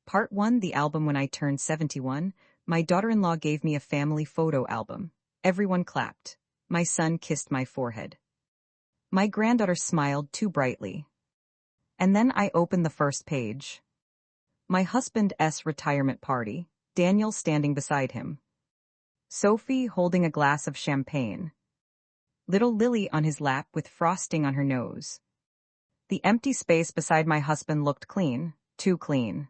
Part 1, the album when I turned 71. My daughter-in-law gave me a family photo album. Everyone clapped. My son kissed my forehead. My granddaughter smiled too brightly. And then I opened the first page. My husband's retirement party, Daniel standing beside him. Sophie holding a glass of champagne. Little Lily on his lap with frosting on her nose. The empty space beside my husband looked clean, too clean.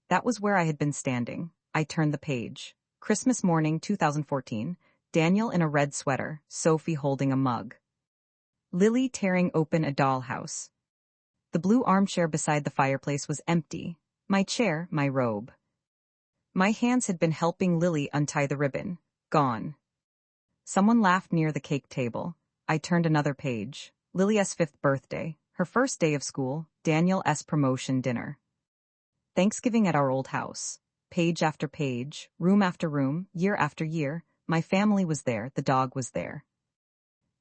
That was where I had been standing. I turned the page. Christmas morning 2014, Daniel in a red sweater, Sophie holding a mug. Lily tearing open a dollhouse. The blue armchair beside the fireplace was empty. My chair, my robe. My hands had been helping Lily untie the ribbon. Gone. Someone laughed near the cake table. I turned another page. Lily's 5th birthday, her first day of school, Daniel's promotion dinner. Thanksgiving at our old house. Page after page, room after room, year after year, my family was there, the dog was there.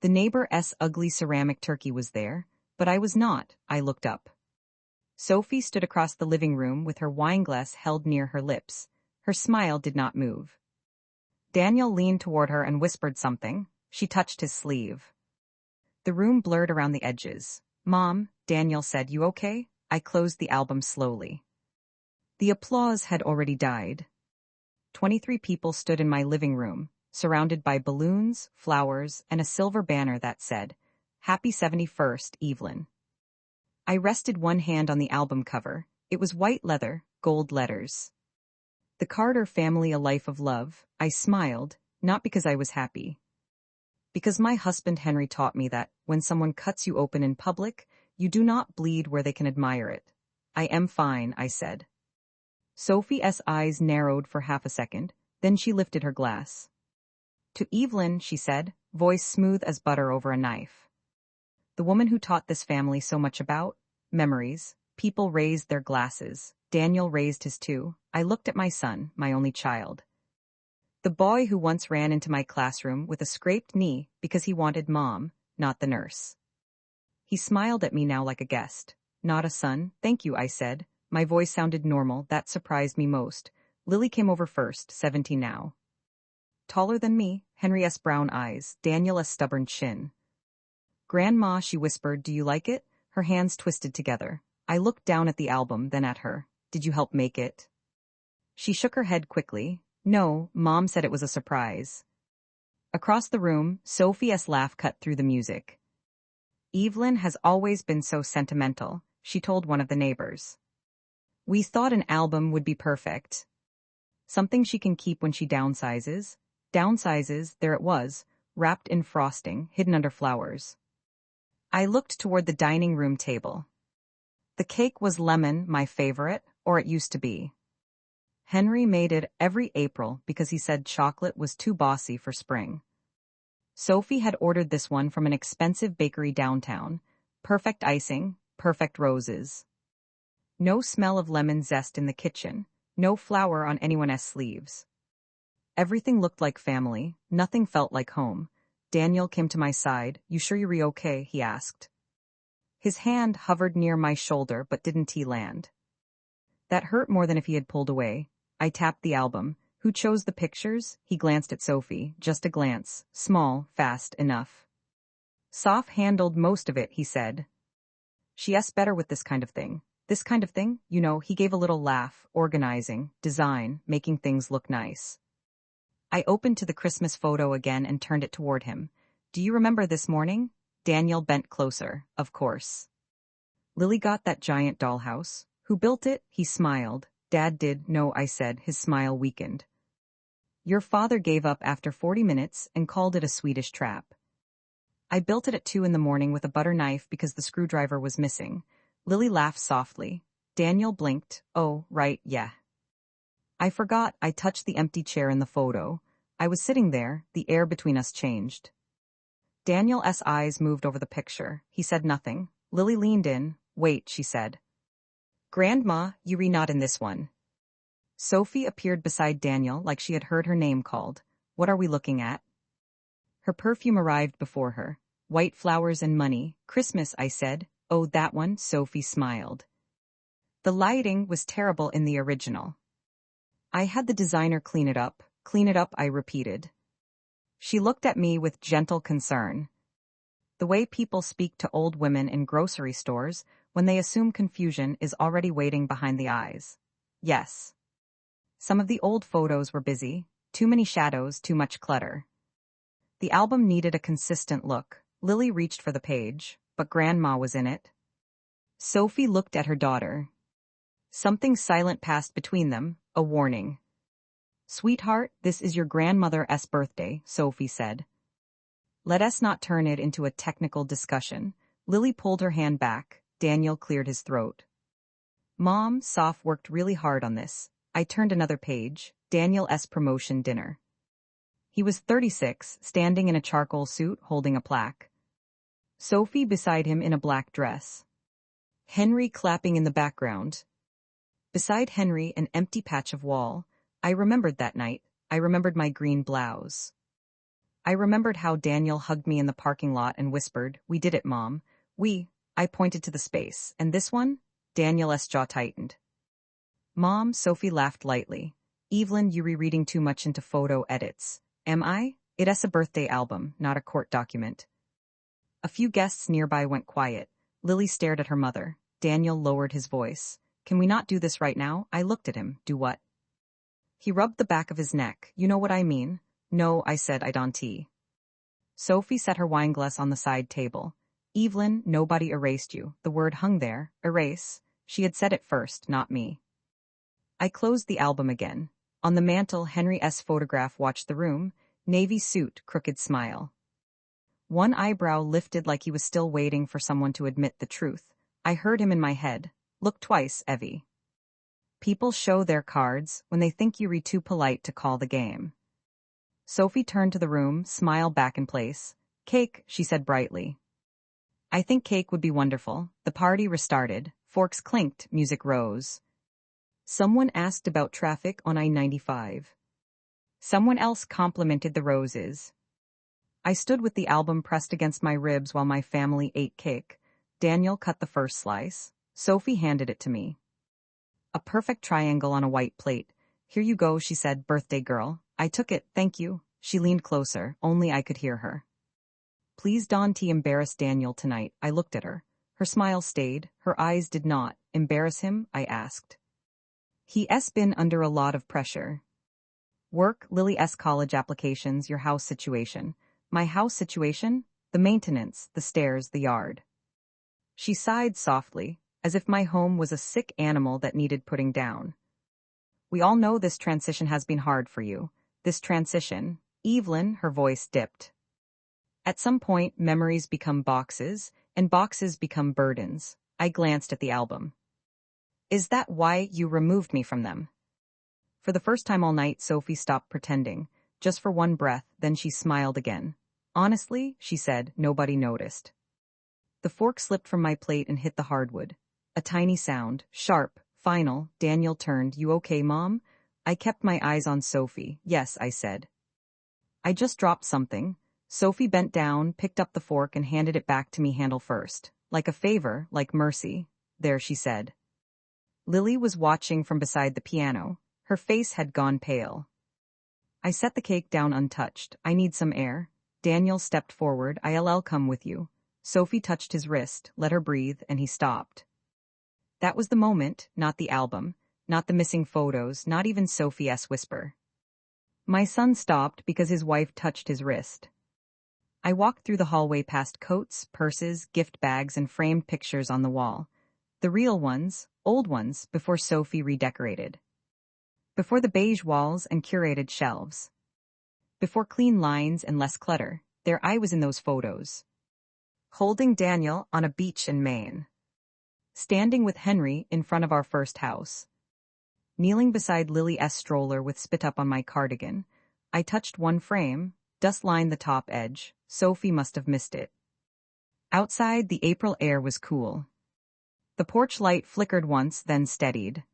The neighbor's ugly ceramic turkey was there, but I was not. I looked up. Sophie stood across the living room with her wineglass held near her lips. Her smile did not move. Daniel leaned toward her and whispered something. She touched his sleeve. The room blurred around the edges. "Mom," Daniel said, "you okay?" I closed the album slowly. The applause had already died. 23 people stood in my living room, surrounded by balloons, flowers, and a silver banner that said, "Happy 71st, Evelyn." I rested one hand on the album cover. It was white leather, gold letters. The Carter family, a life of love. I smiled, not because I was happy. Because my husband Henry taught me that, when someone cuts you open in public, you do not bleed where they can admire it. "I am fine," I said. Sophie's eyes narrowed for half a second, then she lifted her glass. "To Evelyn," she said, voice smooth as butter over a knife. The woman who taught this family so much about memories. People raised their glasses. Daniel raised his too. I looked at my son, my only child. The boy who once ran into my classroom with a scraped knee because he wanted mom, not the nurse. He smiled at me now like a guest. "Not a son, thank you," I said. My voice sounded normal, that surprised me most. Lily came over first, 17 now. Taller than me, Henry's brown eyes, Daniel's stubborn chin. "Grandma," she whispered, "do you like it?" Her hands twisted together. I looked down at the album, then at her. "Did you help make it?" She shook her head quickly. "No, Mom said it was a surprise." Across the room, Sophie's laugh cut through the music. "Evelyn has always been so sentimental," she told one of the neighbors. "We thought an album would be perfect. Something she can keep when she downsizes." Downsizes, there it was, wrapped in frosting, hidden under flowers. I looked toward the dining room table. The cake was lemon, my favorite, or it used to be. Henry made it every April because he said chocolate was too bossy for spring. Sophie had ordered this one from an expensive bakery downtown. Perfect icing, perfect roses. No smell of lemon zest in the kitchen, no flour on anyone's sleeves. Everything looked like family, nothing felt like home. Daniel came to my side. "You sure you're okay?" he asked. His hand hovered near my shoulder, but didn't he land? That hurt more than if he had pulled away. I tapped the album. "Who chose the pictures?" He glanced at Sophie, just a glance, small, fast enough. "Soph handled most of it," he said. "She's better with this kind of thing." "This kind of thing?" "You know," he gave a little laugh, "organizing, design, making things look nice." I opened to the Christmas photo again and turned it toward him. "Do you remember this morning?" Daniel bent closer. "Of course." "Lily got that giant dollhouse." "Who built it?" He smiled. "Dad did." "No," I said. His smile weakened. "Your father gave up after 40 minutes and called it a Swedish trap. I built it at 2 in the morning with a butter knife because the screwdriver was missing." Lily laughed softly. Daniel blinked. "Oh, right, yeah. I forgot." I touched the empty chair in the photo. I was sitting there, the air between us changed. Daniel's eyes moved over the picture. He said nothing. Lily leaned in. "Wait," she said. "Grandma, you're not in this one." Sophie appeared beside Daniel like she had heard her name called. "What are we looking at?" Her perfume arrived before her. "White flowers and money. Christmas," I said. "Oh, that one?" Sophie smiled. The lighting was terrible in the original. I had the designer clean it up, I repeated. She looked at me with gentle concern. The way people speak to old women in grocery stores when they assume confusion is already waiting behind the eyes. Yes. Some of the old photos were busy, too many shadows, too much clutter. The album needed a consistent look. Lily reached for the page, but Grandma was in it. Sophie looked at her daughter. Something silent passed between them, a warning. Sweetheart, this is your grandmother's birthday, Sophie said. Let us not turn it into a technical discussion. Lily pulled her hand back. Daniel cleared his throat. Mom, Soph worked really hard on this. I turned another page. Daniel's promotion dinner. He was 36, standing in a charcoal suit, holding a plaque. Sophie beside him in a black dress. Henry clapping in the background. Beside Henry, an empty patch of wall. I remembered that night. I remembered my green blouse. I remembered how Daniel hugged me in the parking lot and whispered, "We did it, Mom. I pointed to the space. And this one?" Daniel's jaw tightened. Mom, Sophie laughed lightly. Evelyn, you rereading too much into photo edits. Am I? It's a birthday album, not a court document. A few guests nearby went quiet. Lily stared at her mother. Daniel lowered his voice. Can we not do this right now? I looked at him. Do what? He rubbed the back of his neck. You know what I mean? No, I said, I don't. Sophie set her wineglass on the side table. Evelyn, nobody erased you. The word hung there. Erase. She had said it first, not me. I closed the album again. On the mantel, Henry's photograph watched the room. Navy suit, crooked smile. One eyebrow lifted like he was still waiting for someone to admit the truth. I heard him in my head. Look twice, Evie. People show their cards when they think you read too polite to call the game. Sophie turned to the room, smile back in place. Cake, she said brightly. I think cake would be wonderful. The party restarted. Forks clinked, music rose. Someone asked about traffic on I-95. Someone else complimented the roses. I stood with the album pressed against my ribs while my family ate cake. Daniel cut the first slice. Sophie handed it to me. A perfect triangle on a white plate. Here you go, she said, birthday girl. I took it, thank you. She leaned closer, only I could hear her. Please don't embarrass Daniel tonight. I looked at her. Her smile stayed, her eyes did not. Embarrass him? I asked. He's been under a lot of pressure. Work, Lily's college applications, your house situation. My house situation? The maintenance, the stairs, the yard. She sighed softly, as if my home was a sick animal that needed putting down. We all know this transition has been hard for you. This transition. Evelyn, her voice dipped. At some point, memories become boxes, and boxes become burdens. I glanced at the album. Is that why you removed me from them? For the first time all night, Sophie stopped pretending. Just for one breath, then she smiled again. Honestly, she said, nobody noticed. The fork slipped from my plate and hit the hardwood. A tiny sound, sharp, final. Daniel turned. You okay, Mom? I kept my eyes on Sophie. Yes, I said. I just dropped something. Sophie bent down, picked up the fork and handed it back to me handle first. Like a favor, like mercy. There, she said. Lily was watching from beside the piano. Her face had gone pale. I set the cake down untouched. I need some air. Daniel stepped forward. I'll come with you. Sophie touched his wrist, let her breathe, and he stopped. That was the moment, not the album, not the missing photos, not even Sophie's whisper. My son stopped because his wife touched his wrist. I walked through the hallway past coats, purses, gift bags, and framed pictures on the wall. The real ones, old ones, before Sophie redecorated. Before the beige walls and curated shelves. Before clean lines and less clutter, there I was in those photos. Holding Daniel on a beach in Maine. Standing with Henry in front of our first house. Kneeling beside Lily's stroller with spit up on my cardigan. I touched one frame, dust lined the top edge. Sophie must have missed it. Outside, the April air was cool. The porch light flickered once, then steadied.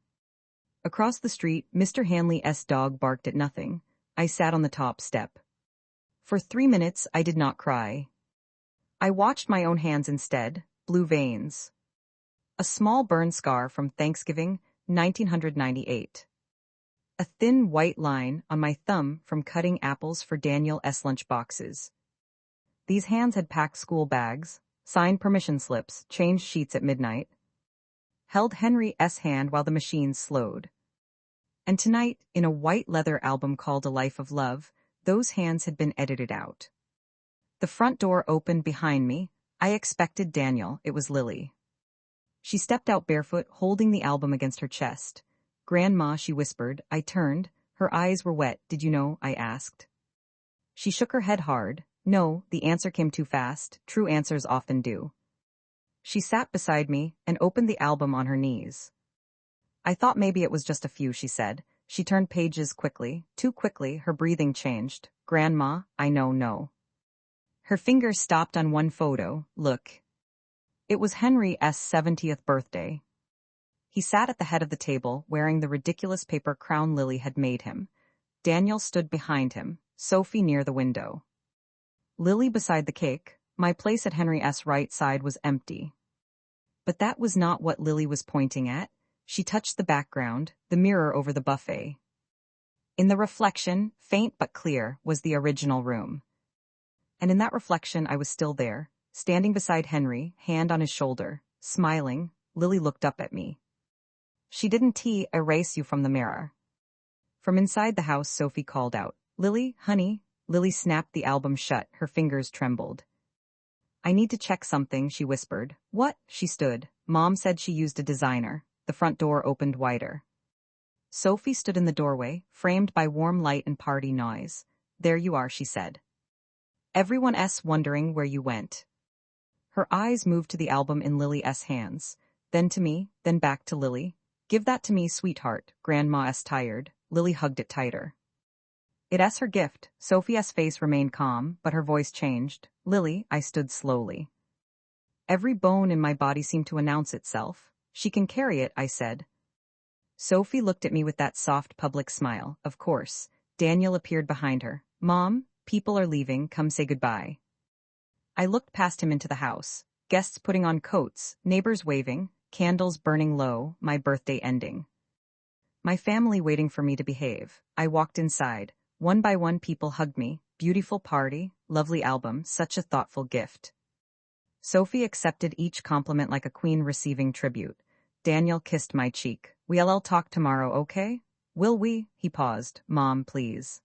Across the street, Mr. Hanley's dog barked at nothing. I sat on the top step. For 3 minutes, I did not cry. I watched my own hands instead, blue veins. A small burn scar from Thanksgiving, 1998. A thin white line on my thumb from cutting apples for Daniel S. lunch boxes. These hands had packed school bags, signed permission slips, changed sheets at midnight, held Henry S. hand while the machines slowed. And tonight, in a white leather album called A Life of Love, those hands had been edited out. The front door opened behind me. I expected Daniel. It was Lily. She stepped out barefoot, holding the album against her chest. "Grandma," she whispered. I turned. Her eyes were wet. "Did you know?" I asked. She shook her head hard. No, the answer came too fast. True answers often do. She sat beside me and opened the album on her knees. "I thought maybe it was just a few," she said. She turned pages quickly. Too quickly, her breathing changed. "Grandma, I know, no." Her fingers stopped on one photo. Look. It was Henry S.'s 70th birthday. He sat at the head of the table, wearing the ridiculous paper crown Lily had made him. Daniel stood behind him, Sophie near the window. Lily beside the cake. My place at Henry S.'s right side was empty. But that was not what Lily was pointing at. She touched the background, the mirror over the buffet. In the reflection, faint but clear, was the original room. And in that reflection I was still there, standing beside Henry, hand on his shoulder, smiling. Lily looked up at me. She didn't erase you from the mirror. From inside the house, Sophie called out, "Lily, honey." Lily snapped the album shut, her fingers trembled. "I need to check something," she whispered. "What?" She stood. "Mom said she used a designer." The front door opened wider. Sophie stood in the doorway, framed by warm light and party noise. "There you are," she said. "Everyone's wondering where you went." Her eyes moved to the album in Lily's hands, then to me, then back to Lily. "Give that to me, sweetheart." Grandma's tired. Lily hugged it tighter. It's her gift. Sophie's face remained calm, but her voice changed. "Lily," I stood slowly. Every bone in my body seemed to announce itself. "She can carry it," I said. Sophie looked at me with that soft public smile. Of course. Daniel appeared behind her. "Mom, people are leaving. Come say goodbye." I looked past him into the house. Guests putting on coats, neighbors waving, candles burning low, my birthday ending. My family waiting for me to behave. I walked inside. One by one people hugged me. Beautiful party, lovely album, such a thoughtful gift. Sophie accepted each compliment like a queen receiving tribute. Daniel kissed my cheek. "We'll talk tomorrow, okay?" "Will we?" He paused. "Mom, please."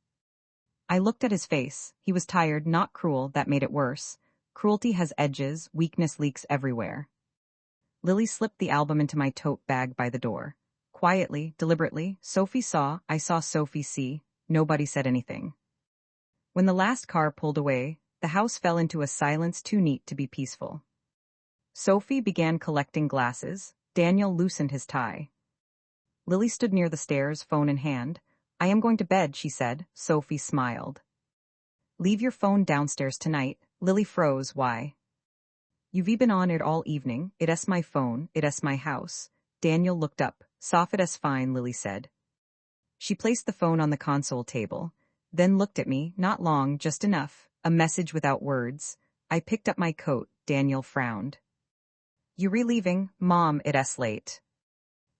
I looked at his face. He was tired, not cruel. That made it worse. Cruelty has edges, weakness leaks everywhere. Lily slipped the album into my tote bag by the door. Quietly, deliberately, Sophie saw, I saw Sophie see. Nobody said anything. When the last car pulled away, the house fell into a silence too neat to be peaceful. Sophie began collecting glasses. Daniel loosened his tie. Lily stood near the stairs, phone in hand. "I am going to bed," she said. Sophie smiled. "Leave your phone downstairs tonight." Lily froze. "Why?" "You've been on it all evening. It's my phone. It's my house." Daniel looked up. "Soft, it's fine," Lily said. She placed the phone on the console table, then looked at me. Not long, just enough. A message without words. I picked up my coat. Daniel frowned. "You leaving?" "Mom, it's late."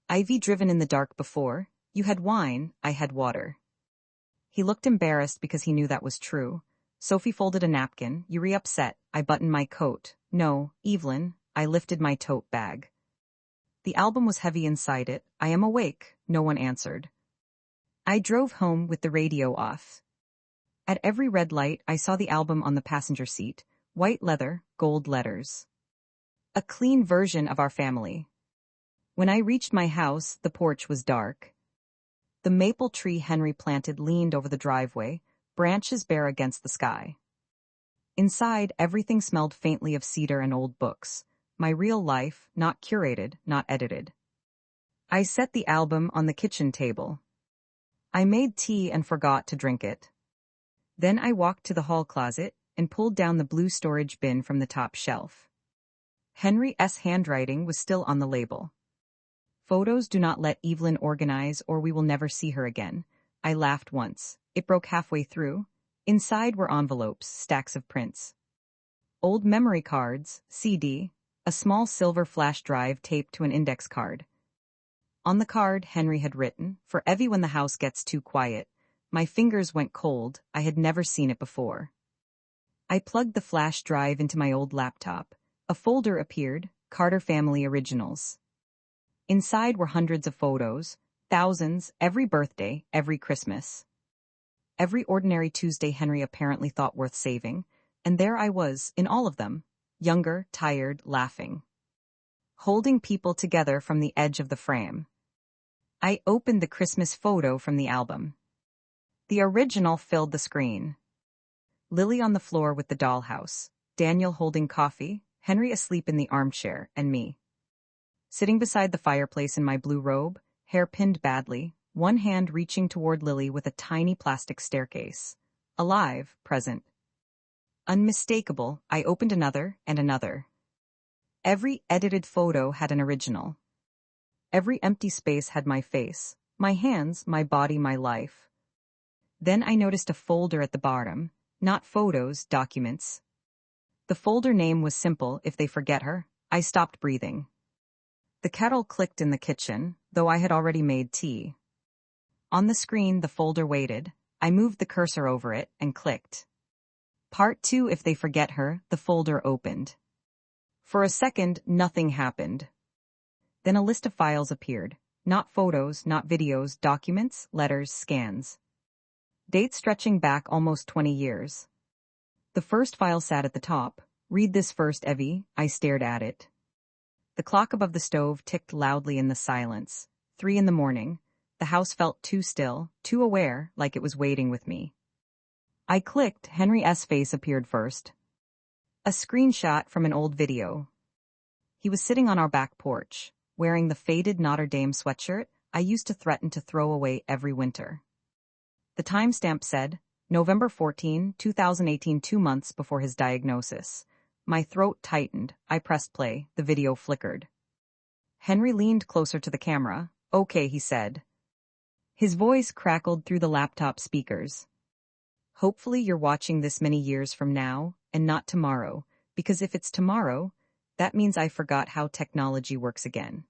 "I've driven in the dark before. You had wine, I had water." He looked embarrassed because he knew that was true. Sophie folded a napkin. "You upset?" I buttoned my coat. "No, Evelyn." I lifted my tote bag. The album was heavy inside it. "I am awake." No one answered. I drove home with the radio off. At every red light, I saw the album on the passenger seat. White leather, gold letters. A clean version of our family. When I reached my house, the porch was dark. The maple tree Henry planted leaned over the driveway, branches bare against the sky. Inside, everything smelled faintly of cedar and old books. My real life, not curated, not edited. I set the album on the kitchen table. I made tea and forgot to drink it. Then I walked to the hall closet and pulled down the blue storage bin from the top shelf. Henry's handwriting was still on the label. "Photos do not let Evelyn organize or we will never see her again." I laughed once. It broke halfway through. Inside were envelopes, stacks of prints. Old memory cards, CD, a small silver flash drive taped to an index card. On the card, Henry had written, "For Evie when the house gets too quiet." My fingers went cold. I had never seen it before. I plugged the flash drive into my old laptop. A folder appeared, Carter Family Originals. Inside were hundreds of photos, thousands, every birthday, every Christmas. Every ordinary Tuesday Henry apparently thought worth saving, and there I was, in all of them, younger, tired, laughing. Holding people together from the edge of the frame. I opened the Christmas photo from the album. The original filled the screen. Lily on the floor with the dollhouse, Daniel holding coffee, Henry asleep in the armchair, and me. Sitting beside the fireplace in my blue robe, hair pinned badly, one hand reaching toward Lily with a tiny plastic staircase. Alive, present. Unmistakable, I opened another and another. Every edited photo had an original. Every empty space had my face, my hands, my body, my life. Then I noticed a folder at the bottom, not photos, documents. The folder name was simple, "If They Forget Her." I stopped breathing. The kettle clicked in the kitchen, though I had already made tea. On the screen, the folder waited. I moved the cursor over it and clicked. Part 2, "If They Forget Her," the folder opened. For a second, nothing happened. Then a list of files appeared. Not photos, not videos, documents, letters, scans. Dates stretching back almost 20 years. The first file sat at the top. "Read this first, Evie." I stared at it. The clock above the stove ticked loudly in the silence. 3 in the morning. The house felt too still, too aware, like it was waiting with me. I clicked. Henry S. face appeared first. A screenshot from an old video. He was sitting on our back porch, wearing the faded Notre Dame sweatshirt I used to threaten to throw away every winter. The timestamp said, November 14, 2018, 2 months before his diagnosis. My throat tightened. I pressed play. The video flickered. Henry leaned closer to the camera. "Okay," he said. His voice crackled through the laptop speakers. "Hopefully you're watching this many years from now, and not tomorrow, because if it's tomorrow, that means I forgot how technology works again."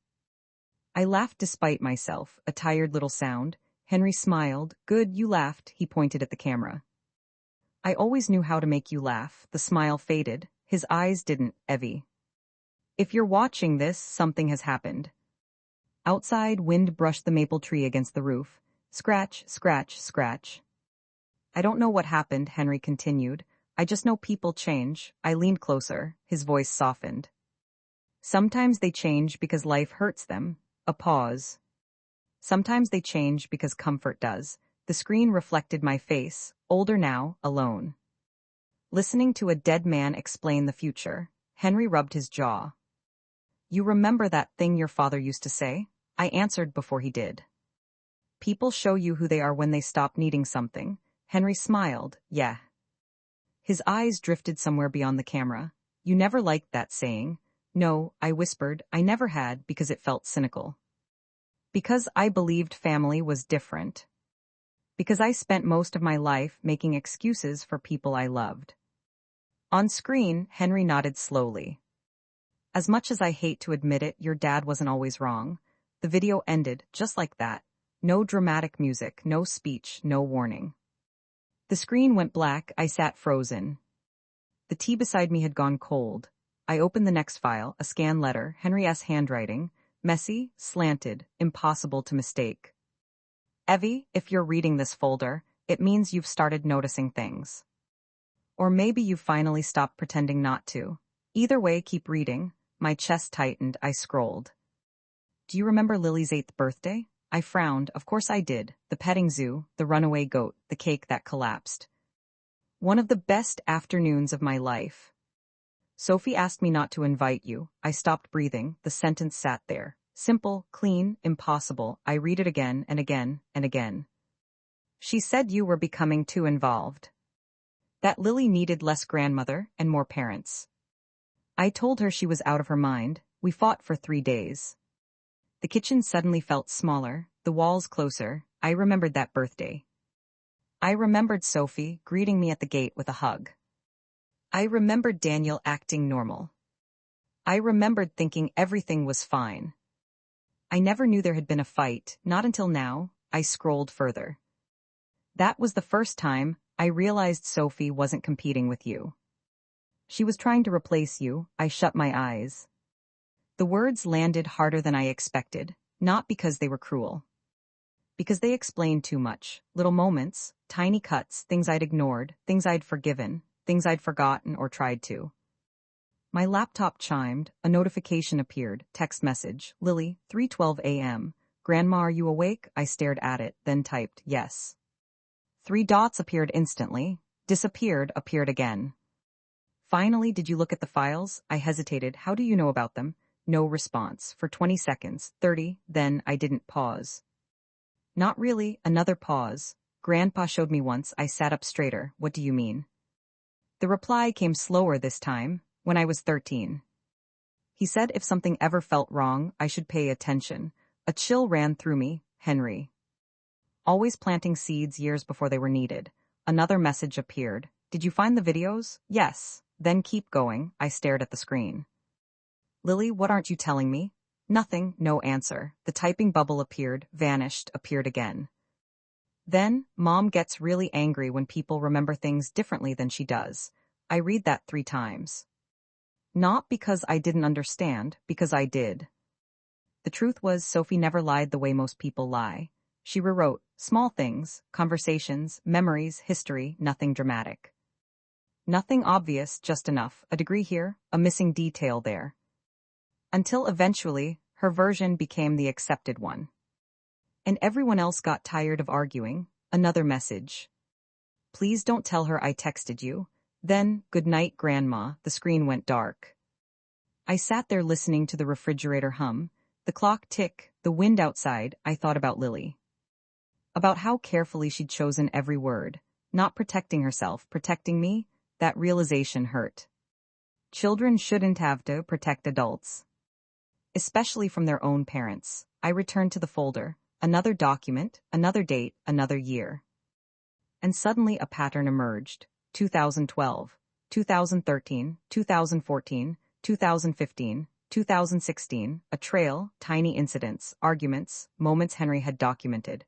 I laughed despite myself, a tired little sound. Henry smiled. "Good, you laughed." He pointed at the camera. "I always knew how to make you laugh." The smile faded. His eyes didn't. "Evie, if you're watching this, something has happened." Outside, wind brushed the maple tree against the roof. Scratch, scratch, scratch. "I don't know what happened," Henry continued. "I just know people change." I leaned closer. His voice softened. "Sometimes they change because life hurts them." A pause. "Sometimes they change because comfort does." The screen reflected my face, older now, alone. Listening to a dead man explain the future, Henry rubbed his jaw. "You remember that thing your father used to say?" I answered before he did. "People show you who they are when they stop needing something." Henry smiled. "Yeah." His eyes drifted somewhere beyond the camera. "You never liked that saying." "No," I whispered. "I never had, because it felt cynical. Because I believed family was different. Because I spent most of my life making excuses for people I loved." On screen, Henry nodded slowly. "As much as I hate to admit it, your dad wasn't always wrong." The video ended, just like that. No dramatic music, no speech, no warning. The screen went black. I sat frozen. The tea beside me had gone cold. I opened the next file, a scanned letter, Henry S. handwriting, messy, slanted, impossible to mistake. "Evie, if you're reading this folder, it means you've started noticing things. Or maybe you finally stopped pretending not to. Either way, keep reading." My chest tightened. I scrolled. "Do you remember Lily's 8th birthday?" I frowned. Of course I did. The petting zoo, the runaway goat, the cake that collapsed. One of the best afternoons of my life. "Sophie asked me not to invite you." I stopped breathing. The sentence sat there. Simple, clean, impossible. I read it again and again and again. "She said you were becoming too involved. That Lily needed less grandmother and more parents." I told her she was out of her mind. We fought for 3 days. The kitchen suddenly felt smaller, the walls closer. I remembered that birthday. I remembered Sophie greeting me at the gate with a hug. I remembered Daniel acting normal. I remembered thinking everything was fine. I never knew there had been a fight, not until now. I scrolled further. That was the first time I realized Sophie wasn't competing with you. She was trying to replace you. I shut my eyes. The words landed harder than I expected, not because they were cruel. Because they explained too much. Little moments, tiny cuts, things I'd ignored, things I'd forgiven, things I'd forgotten or tried to. My laptop chimed, a notification appeared, text message, Lily, 3:12 a.m. Grandma, are you awake? I stared at it, then typed, yes. 3 dots appeared instantly, disappeared, appeared again. Finally, did you look at the files? I hesitated. How do you know about them? No response. For 20 seconds, 30, then I didn't pause. Not really, another pause. Grandpa showed me once. I sat up straighter. What do you mean? The reply came slower this time, when I was 13. He said if something ever felt wrong, I should pay attention. A chill ran through me. Henry. Always planting seeds years before they were needed. Another message appeared. Did you find the videos? Yes. Then keep going. I stared at the screen. Lily, what aren't you telling me? Nothing, no answer. The typing bubble appeared, vanished, appeared again. Then, Mom gets really angry when people remember things differently than she does. I read that 3 times. Not because I didn't understand, because I did. The truth was Sophie never lied the way most people lie. She rewrote small things, conversations, memories, history, nothing dramatic. Nothing obvious, just enough, a degree here, a missing detail there. Until eventually, her version became the accepted one. And everyone else got tired of arguing. Another message. Please don't tell her I texted you. Then, good night, Grandma. The screen went dark. I sat there listening to the refrigerator hum, the clock tick, the wind outside. I thought about Lily. About how carefully she'd chosen every word, not protecting herself, protecting me. That realization hurt. Children shouldn't have to protect adults. Especially from their own parents. I returned to the folder, another document, another date, another year. And suddenly a pattern emerged. 2012, 2013, 2014, 2015, 2016, a trail, tiny incidents, arguments, moments Henry had documented.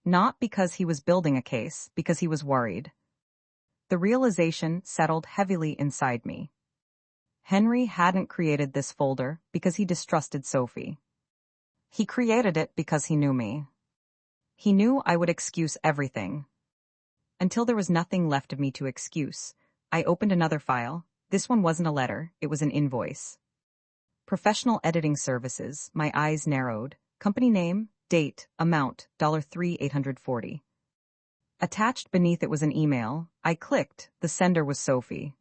Not because he was building a case, because he was worried. The realization settled heavily inside me. Henry hadn't created this folder because he distrusted Sophie. He created it because he knew me. He knew I would excuse everything. Until there was nothing left of me to excuse, I opened another file. This one wasn't a letter, it was an invoice. Professional editing services, my eyes narrowed. Company name, date, amount, $3,840. Attached beneath it was an email. I clicked. The sender was Sophie.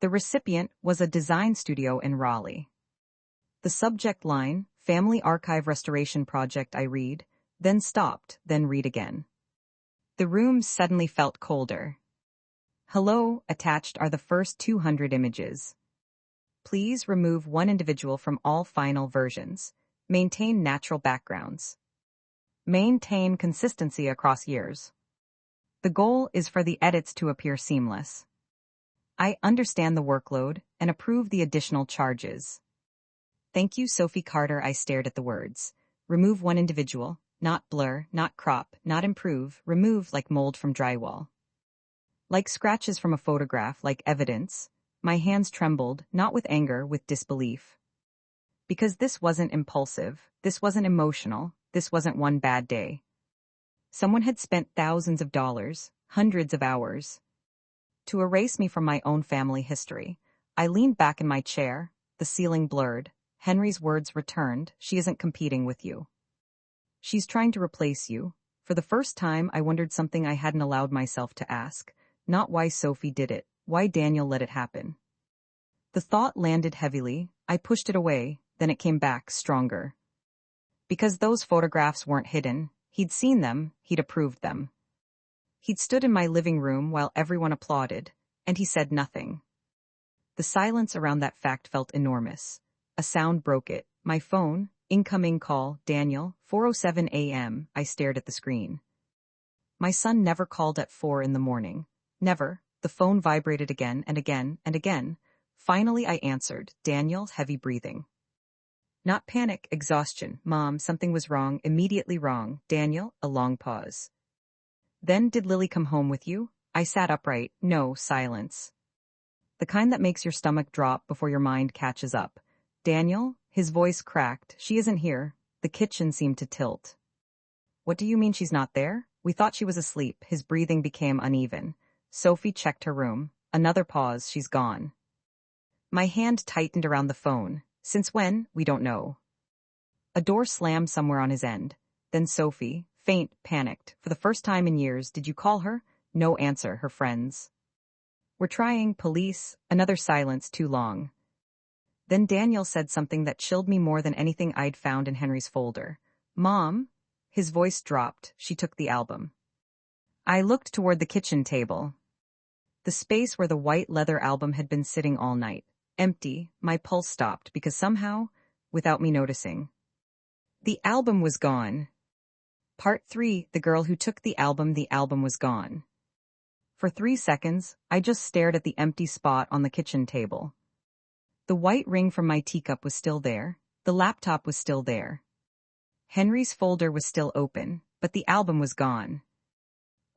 The recipient was a design studio in Raleigh. The subject line, Family Archive Restoration Project. I read, then stopped, then read again. The room suddenly felt colder. Hello, attached are the first 200 images. Please remove one individual from all final versions. Maintain natural backgrounds. Maintain consistency across years. The goal is for the edits to appear seamless. I understand the workload and approve the additional charges. Thank you, Sophie Carter. I stared at the words. Remove one individual, not blur, not crop, not improve, remove like mold from drywall. Like scratches from a photograph, like evidence. My hands trembled, not with anger, with disbelief. Because this wasn't impulsive, this wasn't emotional, this wasn't one bad day. Someone had spent thousands of dollars, hundreds of hours, to erase me from my own family history. I leaned back in my chair, the ceiling blurred. Henry's words returned. She isn't competing with you. She's trying to replace you. For the first time, I wondered something I hadn't allowed myself to ask. Not why Sophie did it, why Daniel let it happen. The thought landed heavily. I pushed it away, then it came back, stronger. Because those photographs weren't hidden. He'd seen them, he'd approved them. He'd stood in my living room while everyone applauded, and he said nothing. The silence around that fact felt enormous. A sound broke it. My phone, incoming call, Daniel, 4:07 a.m. I stared at the screen. My son never called at 4 in the morning. Never. The phone vibrated again and again and again. Finally I answered, Daniel, heavy breathing. Not panic, exhaustion. Mom, something was wrong, immediately wrong. Daniel, a long pause. Then did Lily come home with you? I sat upright. No, silence. The kind that makes your stomach drop before your mind catches up. Daniel, his voice cracked. She isn't here. The kitchen seemed to tilt. What do you mean she's not there? We thought she was asleep. His breathing became uneven. Sophie checked her room. Another pause. She's gone. My hand tightened around the phone. Since when? We don't know. A door slammed somewhere on his end. Then Sophie, faint, panicked. For the first time in years, did you call her? No answer, her friends. We're trying, police. Another silence, too long. Then Daniel said something that chilled me more than anything I'd found in Henry's folder. Mom? His voice dropped. She took the album. I looked toward the kitchen table. The space where the white leather album had been sitting all night. Empty. My pulse stopped because somehow, without me noticing, the album was gone. Part 3, the girl who took the album was gone. For 3 seconds, I just stared at the empty spot on the kitchen table. The white ring from my teacup was still there. The laptop was still there. Henry's folder was still open, but the album was gone.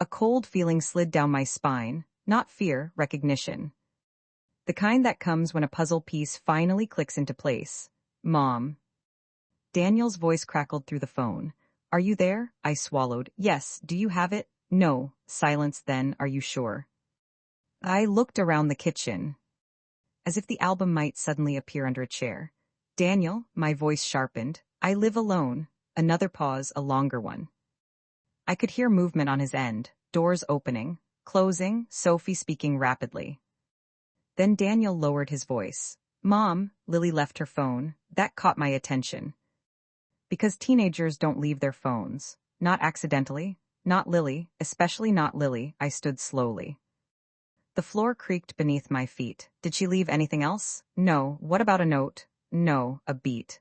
A cold feeling slid down my spine, not fear, recognition. The kind that comes when a puzzle piece finally clicks into place. Mom. Daniel's voice crackled through the phone. Are you there? I swallowed. Yes. Do you have it? No. Silence. Then, are you sure? I looked around the kitchen, as if the album might suddenly appear under a chair. Daniel, my voice sharpened. I live alone. Another pause, a longer one. I could hear movement on his end, doors opening, closing, Sophie speaking rapidly. Then Daniel lowered his voice. Mom, Lily left her phone. That caught my attention. Because teenagers don't leave their phones. Not accidentally. Not Lily, especially not Lily. I stood slowly. The floor creaked beneath my feet. Did she leave anything else? No. What about a note? No, a beat.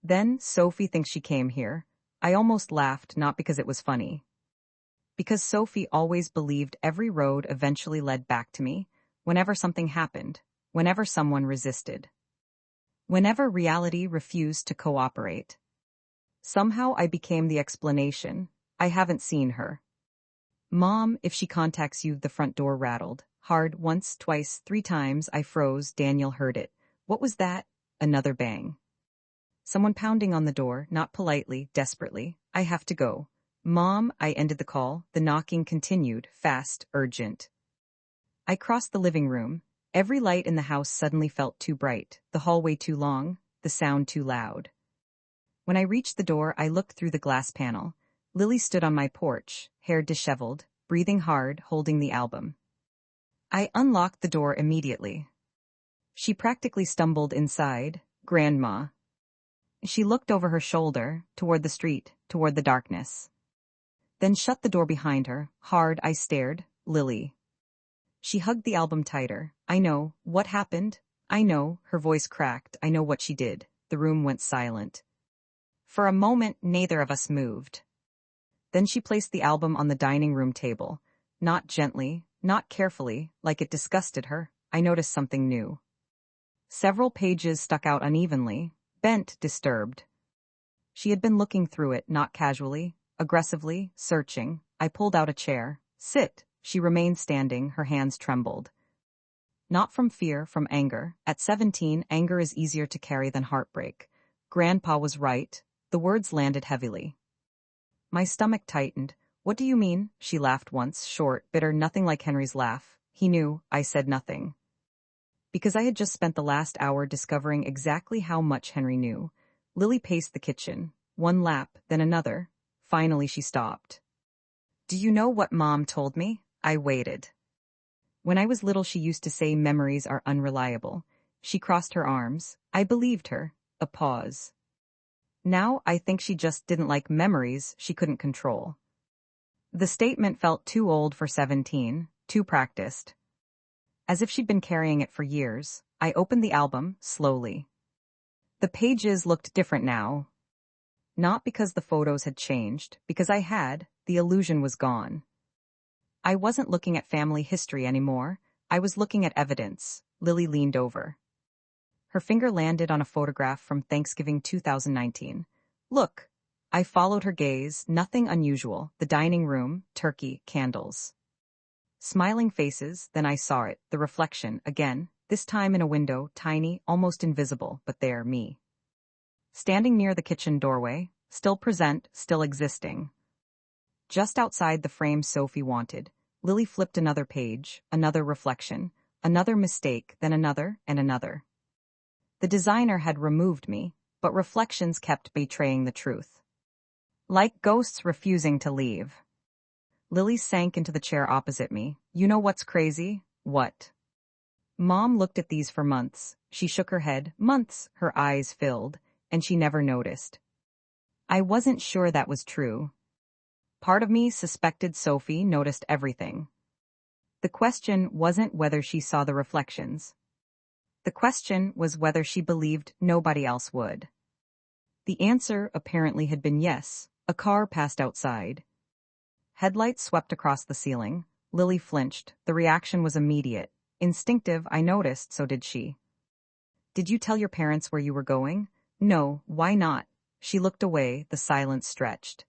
Then, Sophie thinks she came here. I almost laughed, not because it was funny. Because Sophie always believed every road eventually led back to me, whenever something happened, whenever someone resisted. Whenever reality refused to cooperate. Somehow I became the explanation. I haven't seen her. Mom, if she contacts you, the front door rattled. Hard, once, twice, 3 times, I froze. Daniel heard it. What was that? Another bang. Someone pounding on the door, not politely, desperately. I have to go. Mom, I ended the call. The knocking continued, fast, urgent. I crossed the living room. Every light in the house suddenly felt too bright, the hallway too long, the sound too loud. When I reached the door, I looked through the glass panel. Lily stood on my porch, hair disheveled, breathing hard, holding the album. I unlocked the door immediately. She practically stumbled inside. Grandma. She looked over her shoulder, toward the street, toward the darkness. Then shut the door behind her. Hard, I stared. Lily. She hugged the album tighter. I know. What happened? I know. Her voice cracked. I know what she did. The room went silent. For a moment, neither of us moved. Then she placed the album on the dining room table. Not gently, not carefully, like it disgusted her. I noticed something new. Several pages stuck out unevenly, bent, disturbed. She had been looking through it, not casually, aggressively, searching. I pulled out a chair. Sit. She remained standing, her hands trembled. Not from fear, from anger. At 17, anger is easier to carry than heartbreak. Grandpa was right. The words landed heavily. My stomach tightened. What do you mean? She laughed once, short, bitter, nothing like Henry's laugh. He knew. I said nothing. Because I had just spent the last hour discovering exactly how much Henry knew. Lily paced the kitchen. One lap, then another. Finally she stopped. Do you know what Mom told me? I waited. When I was little she used to say memories are unreliable. She crossed her arms. I believed her. A pause. Now I think she just didn't like memories she couldn't control. The statement felt too old for 17, too practiced. As if she'd been carrying it for years, I opened the album, slowly. The pages looked different now. Not because the photos had changed, because I had, the illusion was gone. I wasn't looking at family history anymore. I was looking at evidence. Lily leaned over. Her finger landed on a photograph from Thanksgiving 2019. Look. I followed her gaze, nothing unusual, the dining room, turkey, candles. Smiling faces, then I saw it, the reflection, again, this time in a window, tiny, almost invisible, but there, me. Standing near the kitchen doorway, still present, still existing. Just outside the frame Sophie wanted, Lily flipped another page, another reflection, another mistake, then another, and another. The designer had removed me, but reflections kept betraying the truth. Like ghosts refusing to leave. Lily sank into the chair opposite me. You know what's crazy? What? Mom looked at these for months. She shook her head. Months, her eyes filled, and she never noticed. I wasn't sure that was true. Part of me suspected Sophie noticed everything. The question wasn't whether she saw the reflections. The question was whether she believed nobody else would. The answer apparently had been yes. A car passed outside. Headlights swept across the ceiling. Lily flinched. The reaction was immediate. Instinctive, I noticed, so did she. Did you tell your parents where you were going? No, why not? She looked away, the silence stretched.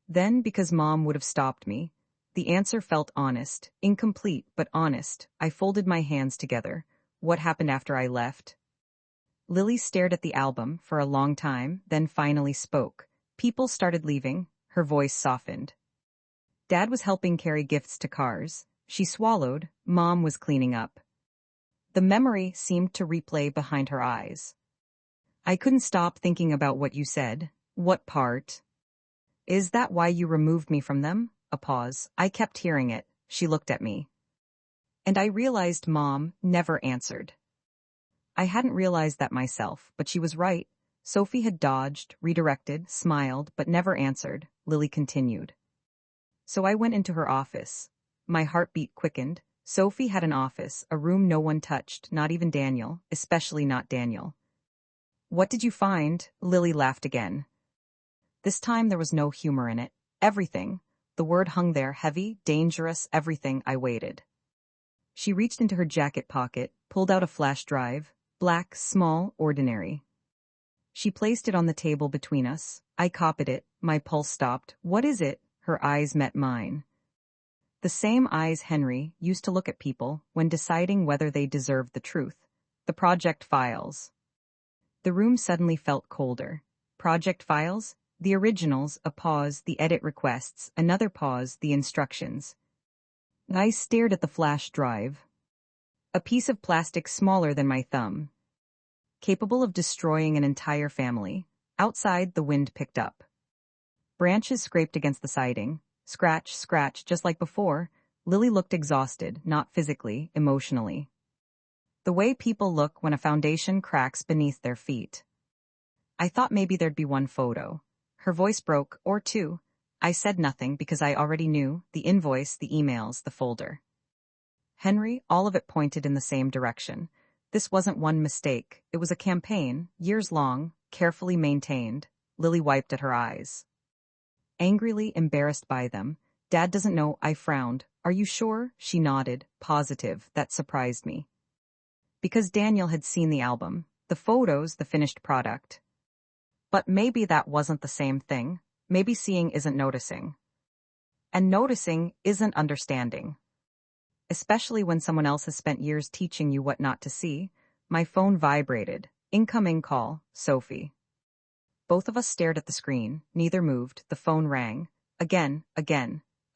Then, because Mom would have stopped me. The answer felt honest, incomplete, but honest. I folded my hands together. What happened after I left? Lily stared at the album for a long time, then finally spoke. People started leaving. Her voice softened. Dad was helping carry gifts to cars. She swallowed. Mom was cleaning up. The memory seemed to replay behind her eyes. I couldn't stop thinking about what you said. What part? Is that why you removed me from them? A pause. I kept hearing it. She looked at me. And I realized Mom never answered. I hadn't realized that myself, but she was right. Sophie had dodged, redirected, smiled, but never answered. Lily continued. So I went into her office. My heartbeat quickened. Sophie had an office, a room no one touched, not even Daniel, especially not Daniel. What did you find? Lily laughed again. This time there was no humor in it. Everything. The word hung there, heavy, dangerous, everything. I waited. She reached into her jacket pocket, pulled out a flash drive, black, small, ordinary. She placed it on the table between us. I copied it. My pulse stopped. What is it? Her eyes met mine. The same eyes Henry used to look at people when deciding whether they deserved the truth. The project files. The room suddenly felt colder. Project files? The originals, a pause, the edit requests, another pause, the instructions. I stared at the flash drive. A piece of plastic smaller than my thumb. Capable of destroying an entire family. Outside, the wind picked up. Branches scraped against the siding. Scratch, scratch, just like before. Lily looked exhausted, not physically, emotionally. The way people look when a foundation cracks beneath their feet. I thought maybe there'd be one photo. Her voice broke, or two. I said nothing because I already knew, the invoice, the emails, the folder. Henry, all of it pointed in the same direction. This wasn't one mistake. It was a campaign, years long, carefully maintained. Lily wiped at her eyes. Angrily embarrassed by them. Dad doesn't know. I frowned. Are you sure? She nodded. Positive. That surprised me. Because Daniel had seen the album, the photos, the finished product. But maybe that wasn't the same thing. Maybe seeing isn't noticing. And noticing isn't understanding. Especially when someone else has spent years teaching you what not to see. My phone vibrated. Incoming call, Sophie. Both of us stared at the screen. Neither moved. The phone rang. Again,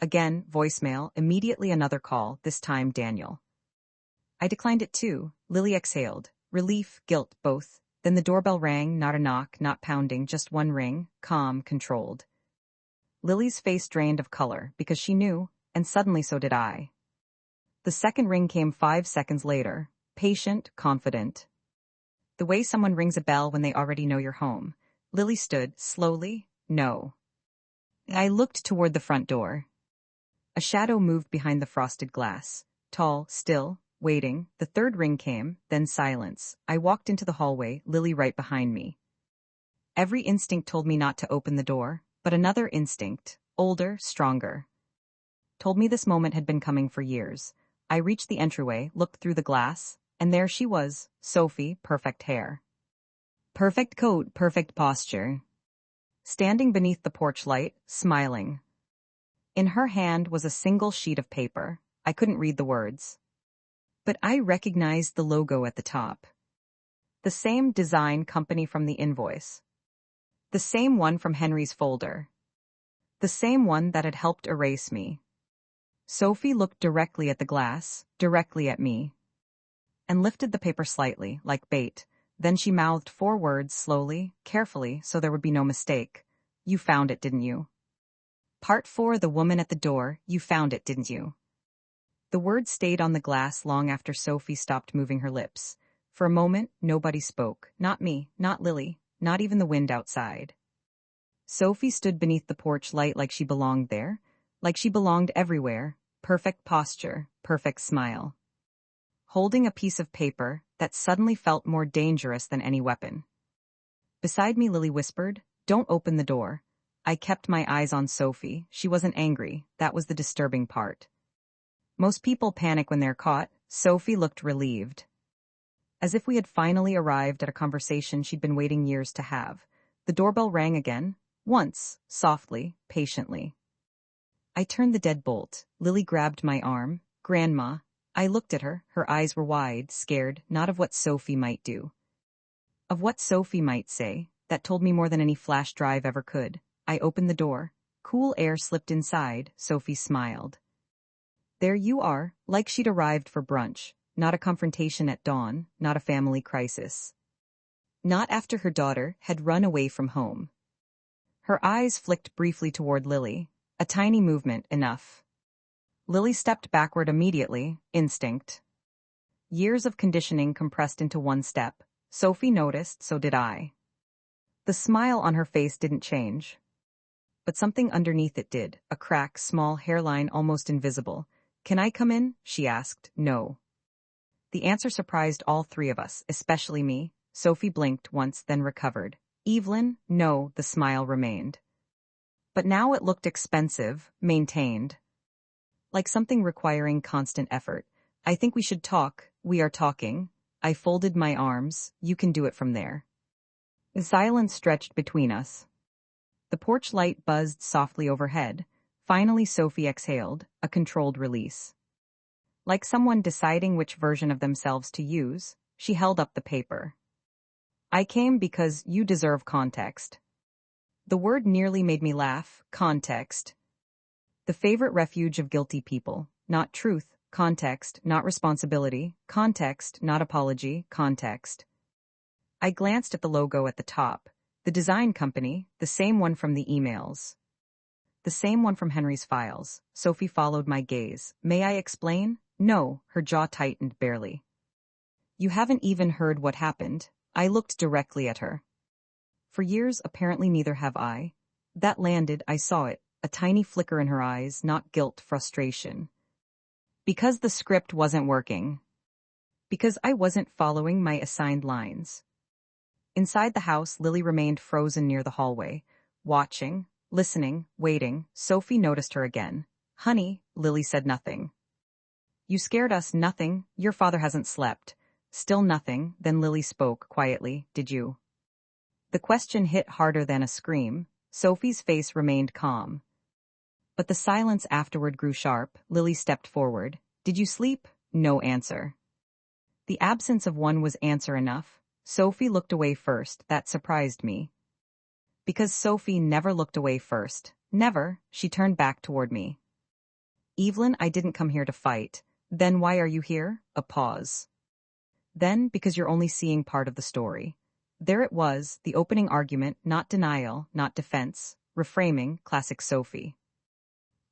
voicemail, immediately another call, this time Daniel. I declined it too. Lily exhaled. Relief, guilt, both. Then the doorbell rang, not a knock, not pounding, just one ring, calm, controlled. Lily's face drained of color, because she knew, and suddenly so did I. The second ring came 5 seconds later, patient, confident. The way someone rings a bell when they already know you're home. Lily stood, slowly, no. I looked toward the front door. A shadow moved behind the frosted glass. Tall, still, waiting. The third ring came, then silence. I walked into the hallway, Lily right behind me. Every instinct told me not to open the door, but another instinct, older, stronger, told me this moment had been coming for years. I reached the entryway, looked through the glass, and there she was, Sophie, perfect hair. Perfect coat, perfect posture. Standing beneath the porch light, smiling. In her hand was a single sheet of paper. I couldn't read the words. But I recognized the logo at the top. The same design company from the invoice. The same one from Henry's folder. The same one that had helped erase me. Sophie looked directly at the glass, directly at me, and lifted the paper slightly, like bait. Then she mouthed 4 words slowly, carefully, so there would be no mistake. You found it, didn't you? Part 4, the woman at the door, you found it, didn't you? The words stayed on the glass long after Sophie stopped moving her lips. For a moment, nobody spoke. Not me, not Lily, not even the wind outside. Sophie stood beneath the porch light like she belonged there, like she belonged everywhere. Perfect posture, perfect smile. Holding a piece of paper that suddenly felt more dangerous than any weapon. Beside me, Lily whispered, "Don't open the door." I kept my eyes on Sophie. She wasn't angry. That was the disturbing part. Most people panic when they're caught. Sophie looked relieved. As if we had finally arrived at a conversation she'd been waiting years to have. The doorbell rang again, once, softly, patiently. I turned the deadbolt. Lily grabbed my arm. "Grandma." I looked at her. Her eyes were wide, scared, not of what Sophie might do. Of what Sophie might say. That told me more than any flash drive ever could. I opened the door. Cool air slipped inside. Sophie smiled. There you are, like she'd arrived for brunch. Not a confrontation at dawn, not a family crisis. Not after her daughter had run away from home. Her eyes flicked briefly toward Lily. A tiny movement, enough. Lily stepped backward immediately, instinct. Years of conditioning compressed into one step. Sophie noticed, so did I. The smile on her face didn't change. But something underneath it did, a crack, small hairline almost invisible. "Can I come in?" she asked. "No." The answer surprised all 3 of us, especially me. Sophie blinked once, then recovered. "Evelyn, no," the smile remained. But now it looked expensive, maintained. Like something requiring constant effort. "I think we should talk." "We are talking." I folded my arms. "You can do it from there." The silence stretched between us. The porch light buzzed softly overhead. Finally Sophie exhaled, a controlled release. Like someone deciding which version of themselves to use, she held up the paper. "I came because you deserve context." The word nearly made me laugh. Context. The favorite refuge of guilty people. Not truth. Context, not responsibility. Context, not apology. Context. I glanced at the logo at the top. The design company, the same one from the emails. The same one from Henry's files. Sophie followed my gaze. "May I explain?" "No," her jaw tightened barely. "You haven't even heard what happened." I looked directly at her. For years, apparently neither have I. That landed, I saw it, a tiny flicker in her eyes, not guilt, frustration. Because the script wasn't working. Because I wasn't following my assigned lines. Inside the house, Lily remained frozen near the hallway, watching, listening, waiting. Sophie noticed her again. "Honey," Lily said nothing. "You scared us." "Nothing. Your father hasn't slept." Still nothing. Then Lily spoke quietly. "Did you?" The question hit harder than a scream. Sophie's face remained calm. But the silence afterward grew sharp. Lily stepped forward. "Did you sleep?" No answer. The absence of one was answer enough. Sophie looked away first. That surprised me. Because Sophie never looked away first. Never. She turned back toward me. "Evelyn, I didn't come here to fight." "Then why are you here?" A pause. "Then, because you're only seeing part of the story." There it was, the opening argument, not denial, not defense, reframing, classic Sophie.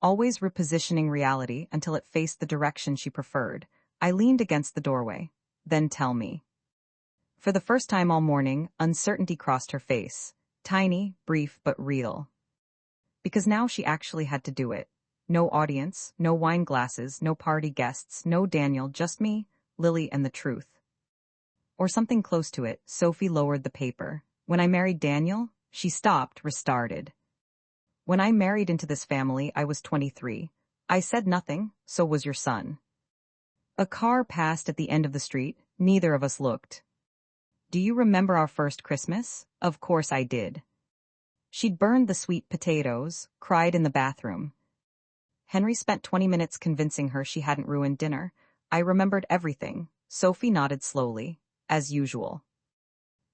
Always repositioning reality until it faced the direction she preferred. I leaned against the doorway. "Then tell me." For the first time all morning, uncertainty crossed her face. Tiny, brief, but real. Because now she actually had to do it. No audience, no wine glasses, no party guests, no Daniel, just me, Lily, and the truth. Or something close to it. Sophie lowered the paper. "When I married Daniel," she stopped, restarted. "When I married into this family, I was 23. I said nothing, so was your son." A car passed at the end of the street. Neither of us looked. Do you remember our first Christmas? Of course I did. She'd burned the sweet potatoes, cried in the bathroom. Henry spent 20 minutes convincing her she hadn't ruined dinner. I remembered everything. Sophie nodded slowly, as usual.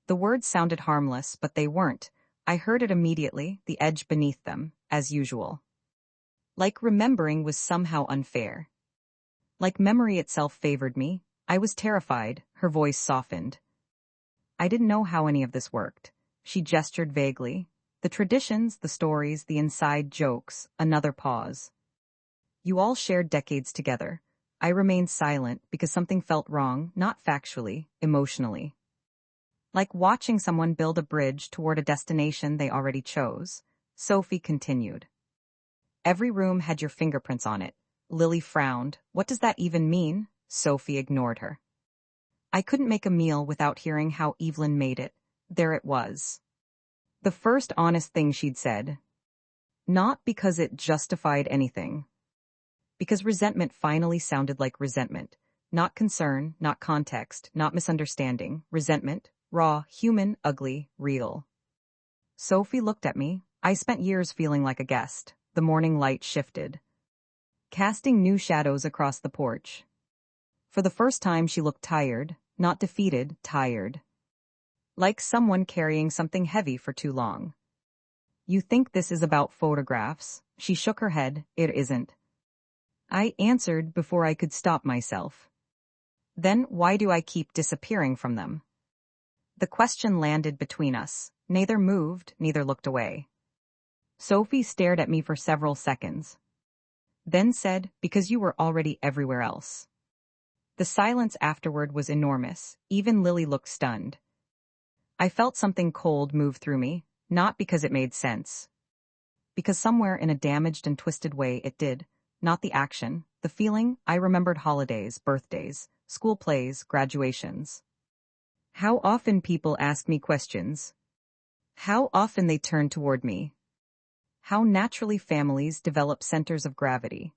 The words sounded harmless, but they weren't. I heard it immediately, the edge beneath them, as usual. Like remembering was somehow unfair. Like memory itself favored me. I was terrified. Her voice softened. I didn't know how any of this worked. She gestured vaguely. The traditions, the stories, the inside jokes, another pause. You all shared decades together. I remained silent because something felt wrong, not factually, emotionally. Like watching someone build a bridge toward a destination they already chose. Sophie continued. Every room had your fingerprints on it. Lily frowned. What does that even mean? Sophie ignored her. I couldn't make a meal without hearing how Evelyn made it. There it was. The first honest thing she'd said. Not because it justified anything. Because resentment finally sounded like resentment. Not concern, not context, not misunderstanding. Resentment, raw, human, ugly, real. Sophie looked at me. I spent years feeling like a guest. The morning light shifted, casting new shadows across the porch. For the first time she looked tired, not defeated, tired. Like someone carrying something heavy for too long. You think this is about photographs? She shook her head. It isn't. I answered before I could stop myself. Then why do I keep disappearing from them? The question landed between us. Neither moved, neither looked away. Sophie stared at me for several seconds. Then said, because you were already everywhere else. The silence afterward was enormous. Even Lily looked stunned. I felt something cold move through me, not because it made sense. Because somewhere in a damaged and twisted way it did. Not the action, the feeling. I remembered holidays, birthdays, school plays, graduations. How often people asked me questions. How often they turned toward me. How naturally families develop centers of gravity.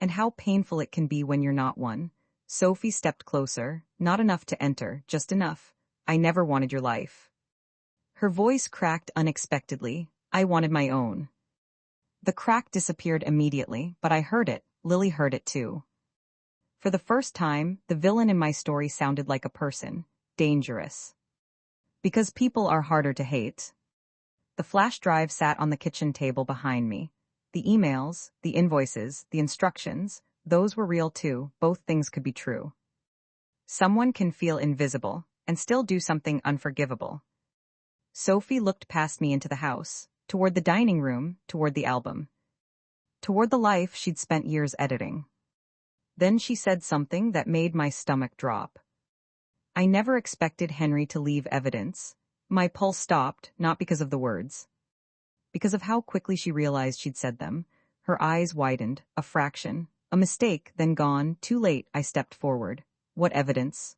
And how painful it can be when you're not one. Sophie stepped closer, not enough to enter, just enough. I never wanted your life. Her voice cracked unexpectedly. I wanted my own. The crack disappeared immediately, but I heard it. Lily heard it too. For the first time, the villain in my story sounded like a person. Dangerous. Because people are harder to hate. The flash drive sat on the kitchen table behind me. The emails, the invoices, the instructions, those were real too. Both things could be true. Someone can feel invisible and still do something unforgivable. Sophie looked past me into the house, toward the dining room, toward the album. Toward the life she'd spent years editing. Then she said something that made my stomach drop. I never expected Henry to leave evidence. My pulse stopped, not because of the words. Because of how quickly she realized she'd said them. Her eyes widened, a fraction, a mistake, then gone. Too late, I stepped forward. What evidence?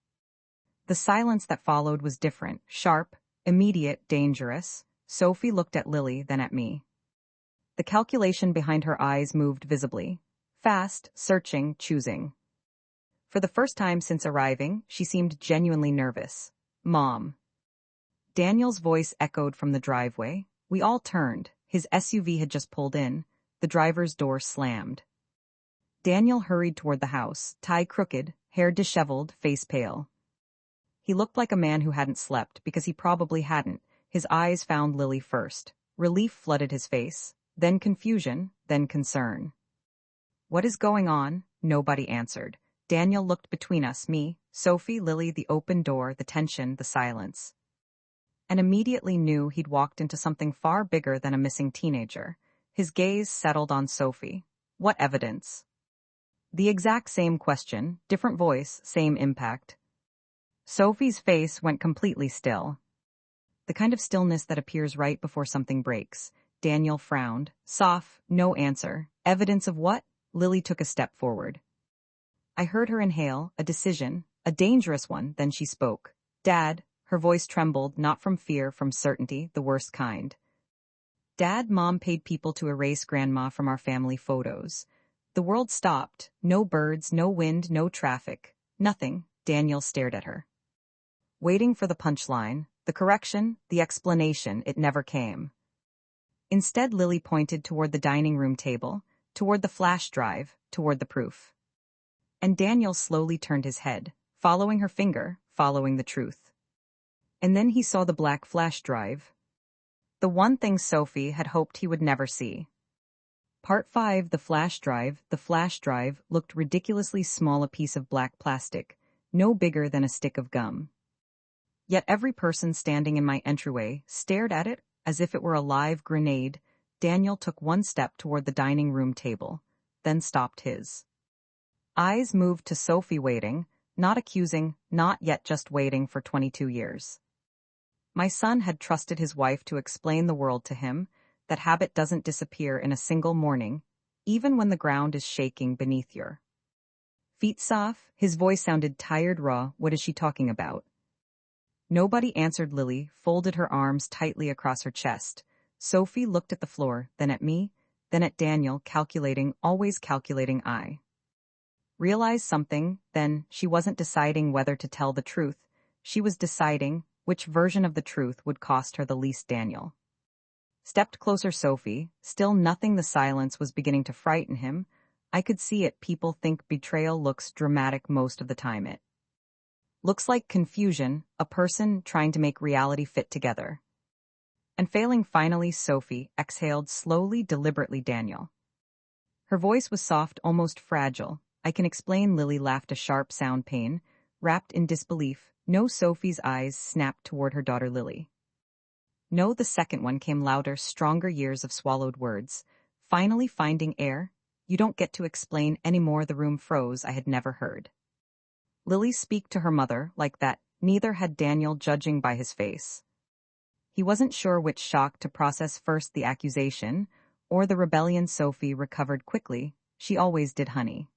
The silence that followed was different, sharp, immediate, dangerous. Sophie looked at Lily, then at me. The calculation behind her eyes moved visibly. Fast, searching, choosing. For the first time since arriving, she seemed genuinely nervous. Mom. Daniel's voice echoed from the driveway. We all turned. His SUV had just pulled in. The driver's door slammed. Daniel hurried toward the house, tie crooked, hair disheveled, face pale. He looked like a man who hadn't slept, because he probably hadn't. His eyes found Lily first. Relief flooded his face, then confusion, then concern. What is going on? Nobody answered. Daniel looked between us, me, Sophie, Lily, the open door, the tension, the silence. And immediately knew he'd walked into something far bigger than a missing teenager. His gaze settled on Sophie. What evidence? The exact same question, different voice, same impact. Sophie's face went completely still. The kind of stillness that appears right before something breaks. Daniel frowned. Soft, no answer. Evidence of what? Lily took a step forward. I heard her inhale, a decision, a dangerous one, then she spoke. Dad. Her voice trembled, not from fear, from certainty, the worst kind. Dad, Mom paid people to erase Grandma from our family photos. The world stopped. No birds, no wind, no traffic. Nothing. Daniel stared at her. Waiting for the punchline, the correction, the explanation, it never came. Instead, Lily pointed toward the dining room table, toward the flash drive, toward the proof. And Daniel slowly turned his head, following her finger, following the truth. And then he saw the black flash drive. The one thing Sophie had hoped he would never see. Part 5, the flash drive. The flash drive looked ridiculously small, a piece of black plastic, no bigger than a stick of gum. Yet every person standing in my entryway stared at it as if it were a live grenade. Daniel took one step toward the dining room table, then stopped. His eyes moved to Sophie, waiting, not accusing, not yet, just waiting for 22 years. My son had trusted his wife to explain the world to him. That habit doesn't disappear in a single morning, even when the ground is shaking beneath your feet. Soph, his voice sounded tired, raw. What is she talking about? Nobody answered. Lily folded her arms tightly across her chest. Sophie looked at the floor, then at me, then at Daniel, calculating, always calculating. I realized something, then. She wasn't deciding whether to tell the truth. She was deciding which version of the truth would cost her the least. Daniel stepped closer. Sophie, still nothing. The silence was beginning to frighten him. I could see it. People think betrayal looks dramatic most of the time. It looks like confusion, a person trying to make reality fit together. And failing. Finally, Sophie exhaled slowly, deliberately. Daniel. Her voice was soft, almost fragile. I can explain. Lily laughed, a sharp sound, pain, wrapped in disbelief. No. Sophie's eyes snapped toward her daughter. Lily. No. The second one came louder, stronger. Years of swallowed words, finally finding air. You don't get to explain anymore. The room froze. I had never heard Lily speak to her mother like that. Neither had Daniel, judging by his face. He wasn't sure which shock to process first, the accusation or the rebellion. Sophie recovered quickly. She always did, honey.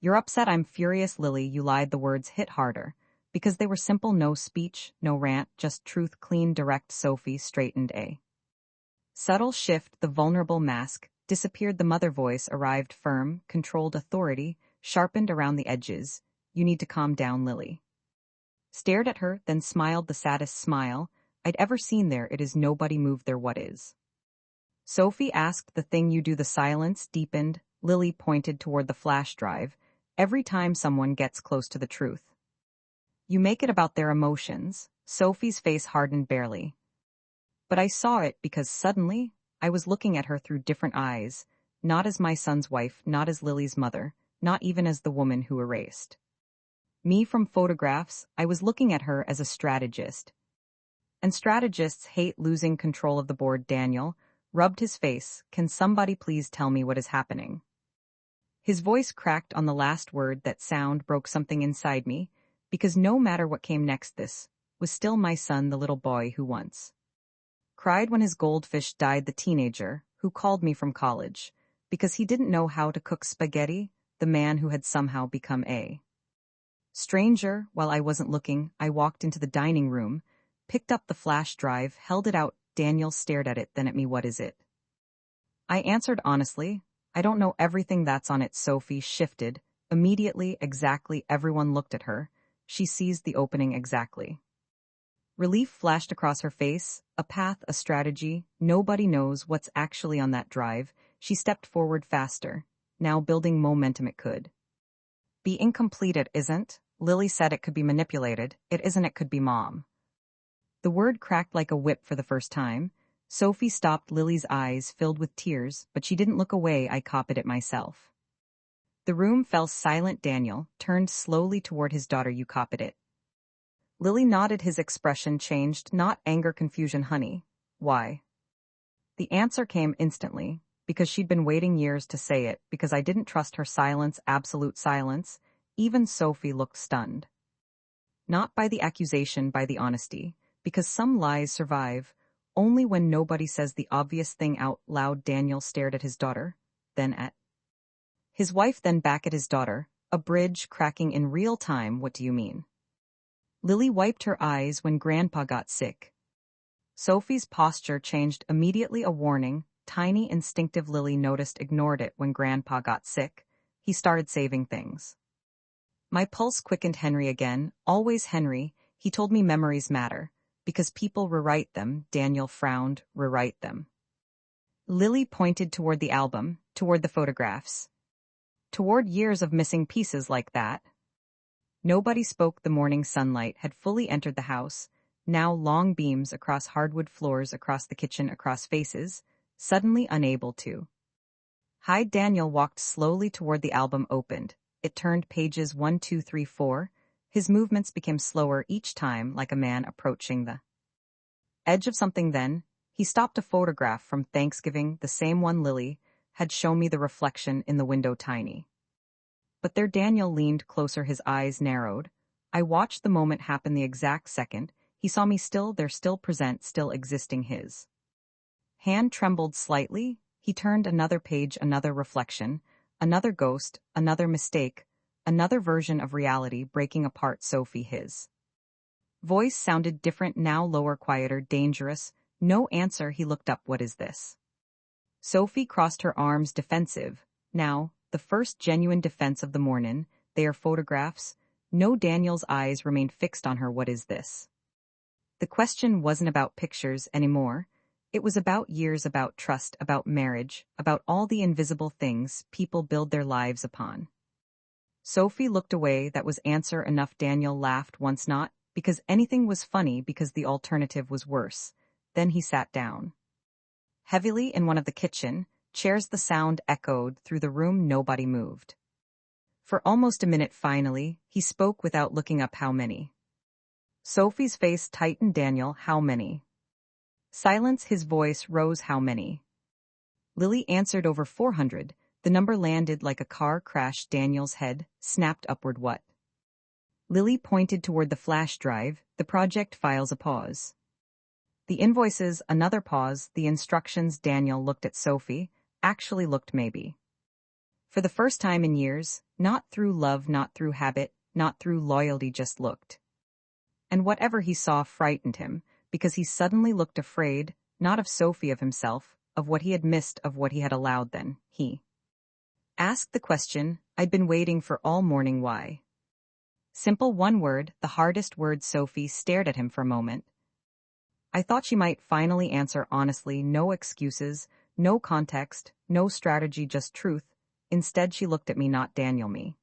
You're upset. I'm furious. Lily, you lied. The words hit harder, because they were simple. No speech, no rant, just truth, clean, direct. Sophie straightened. A subtle shift, the vulnerable mask disappeared. The mother voice arrived, firm, controlled, authority, sharpened around the edges. You need to calm down. Lily stared at her, then smiled, the saddest smile I'd ever seen. There it is. Nobody moved there. What is? Sophie asked. The thing you do. The silence deepened. Lily pointed toward the flash drive. Every time someone gets close to the truth, you make it about their emotions. Sophie's face hardened barely. But I saw it, because suddenly I was looking at her through different eyes, not as my son's wife, not as Lily's mother, not even as the woman who erased me from photographs. I was looking at her as a strategist. And strategists hate losing control of the board. Daniel rubbed his face. Can somebody please tell me what is happening? His voice cracked on the last word. That sound broke something inside me, because no matter what came next, this was still my son, the little boy who once cried when his goldfish died, the teenager who called me from college because he didn't know how to cook spaghetti, the man who had somehow become a stranger. While I wasn't looking, I walked into the dining room, picked up the flash drive, held it out. Daniel stared at it, then at me. What is it? I answered honestly, I don't know everything that's on it. Sophie shifted immediately. Exactly. Everyone looked at her. She seized the opening. Exactly. Relief flashed across her face. A path, a strategy. Nobody knows what's actually on that drive. She stepped forward faster, now building momentum. It could be incomplete. It isn't. Lily said it could be manipulated. It isn't. It could be, Mom. The word cracked like a whip for the first time. Sophie stopped. Lily's eyes filled with tears, but she didn't look away. I copied it myself. The room fell silent. Daniel turned slowly toward his daughter. You copied it? Lily nodded. His expression changed. Not anger, confusion. Honey, why? The answer came instantly, because she'd been waiting years to say it, because I didn't trust her silence, absolute silence. Even Sophie looked stunned. Not by the accusation, by the honesty, because some lies survive only when nobody says the obvious thing out loud. Daniel stared at his daughter, then at his wife, then back at his daughter, a bridge cracking in real time. What do you mean? Lily wiped her eyes. When Grandpa got sick. Sophie's posture changed immediately. A warning, tiny instinctive Lily noticed ignored it when Grandpa got sick. He started saving things. My pulse quickened. Henry again, always Henry. He told me memories matter. Because people rewrite them. Daniel frowned. Rewrite them. Lily pointed toward the album, toward the photographs. Toward years of missing pieces like that. Nobody spoke. The morning sunlight had fully entered the house, now long beams across hardwood floors, across the kitchen, across faces, suddenly unable to hide. Daniel walked slowly toward the album. Opened. It turned pages 1, 2, 3, 4. His movements became slower each time, like a man approaching the edge of something. Then, he stopped. A photograph from Thanksgiving, the same one Lily had shown me, the reflection in the window tiny. But there Daniel leaned closer, his eyes narrowed. I watched the moment happen. The exact second he saw me, still there, still present, still existing. His hand trembled slightly. He turned another page, another reflection, another ghost, another mistake, another version of reality breaking apart. Sophie. His voice sounded different now, lower, quieter, dangerous. No answer. He looked up. What is this? Sophie crossed her arms, defensive. Now, the first genuine defense of the morning. They are photographs. No. Daniel's eyes remained fixed on her. What is this? The question wasn't about pictures anymore. It was about years, about trust, about marriage, about all the invisible things people build their lives upon. Sophie looked away. That was answer enough. Daniel laughed once, not because anything was funny, because the alternative was worse. Then he sat down heavily in one of the kitchen chairs. The sound echoed through the room. Nobody moved. For almost a minute. Finally, he spoke without looking up. How many? Sophie's face tightened. Daniel, how many? Silence. His voice rose. How many? Lily answered. Over 400. The number landed like a car crash. Daniel's head snapped upward. What? Lily pointed toward the flash drive, the project files. A pause. The invoices. Another pause. The instructions. Daniel looked at Sophie. Actually looked, maybe. For the first time in years, not through love, not through habit, not through loyalty, just looked. And whatever he saw frightened him, because he suddenly looked afraid, not of Sophie, of himself, of what he had missed, of what he had allowed. Then he asked the question I'd been waiting for all morning. Why? Simple, one word, the hardest word. Sophie stared at him for a moment. I thought she might finally answer honestly. No excuses, no context, no strategy, just truth. Instead, she looked at me, not Daniel, me,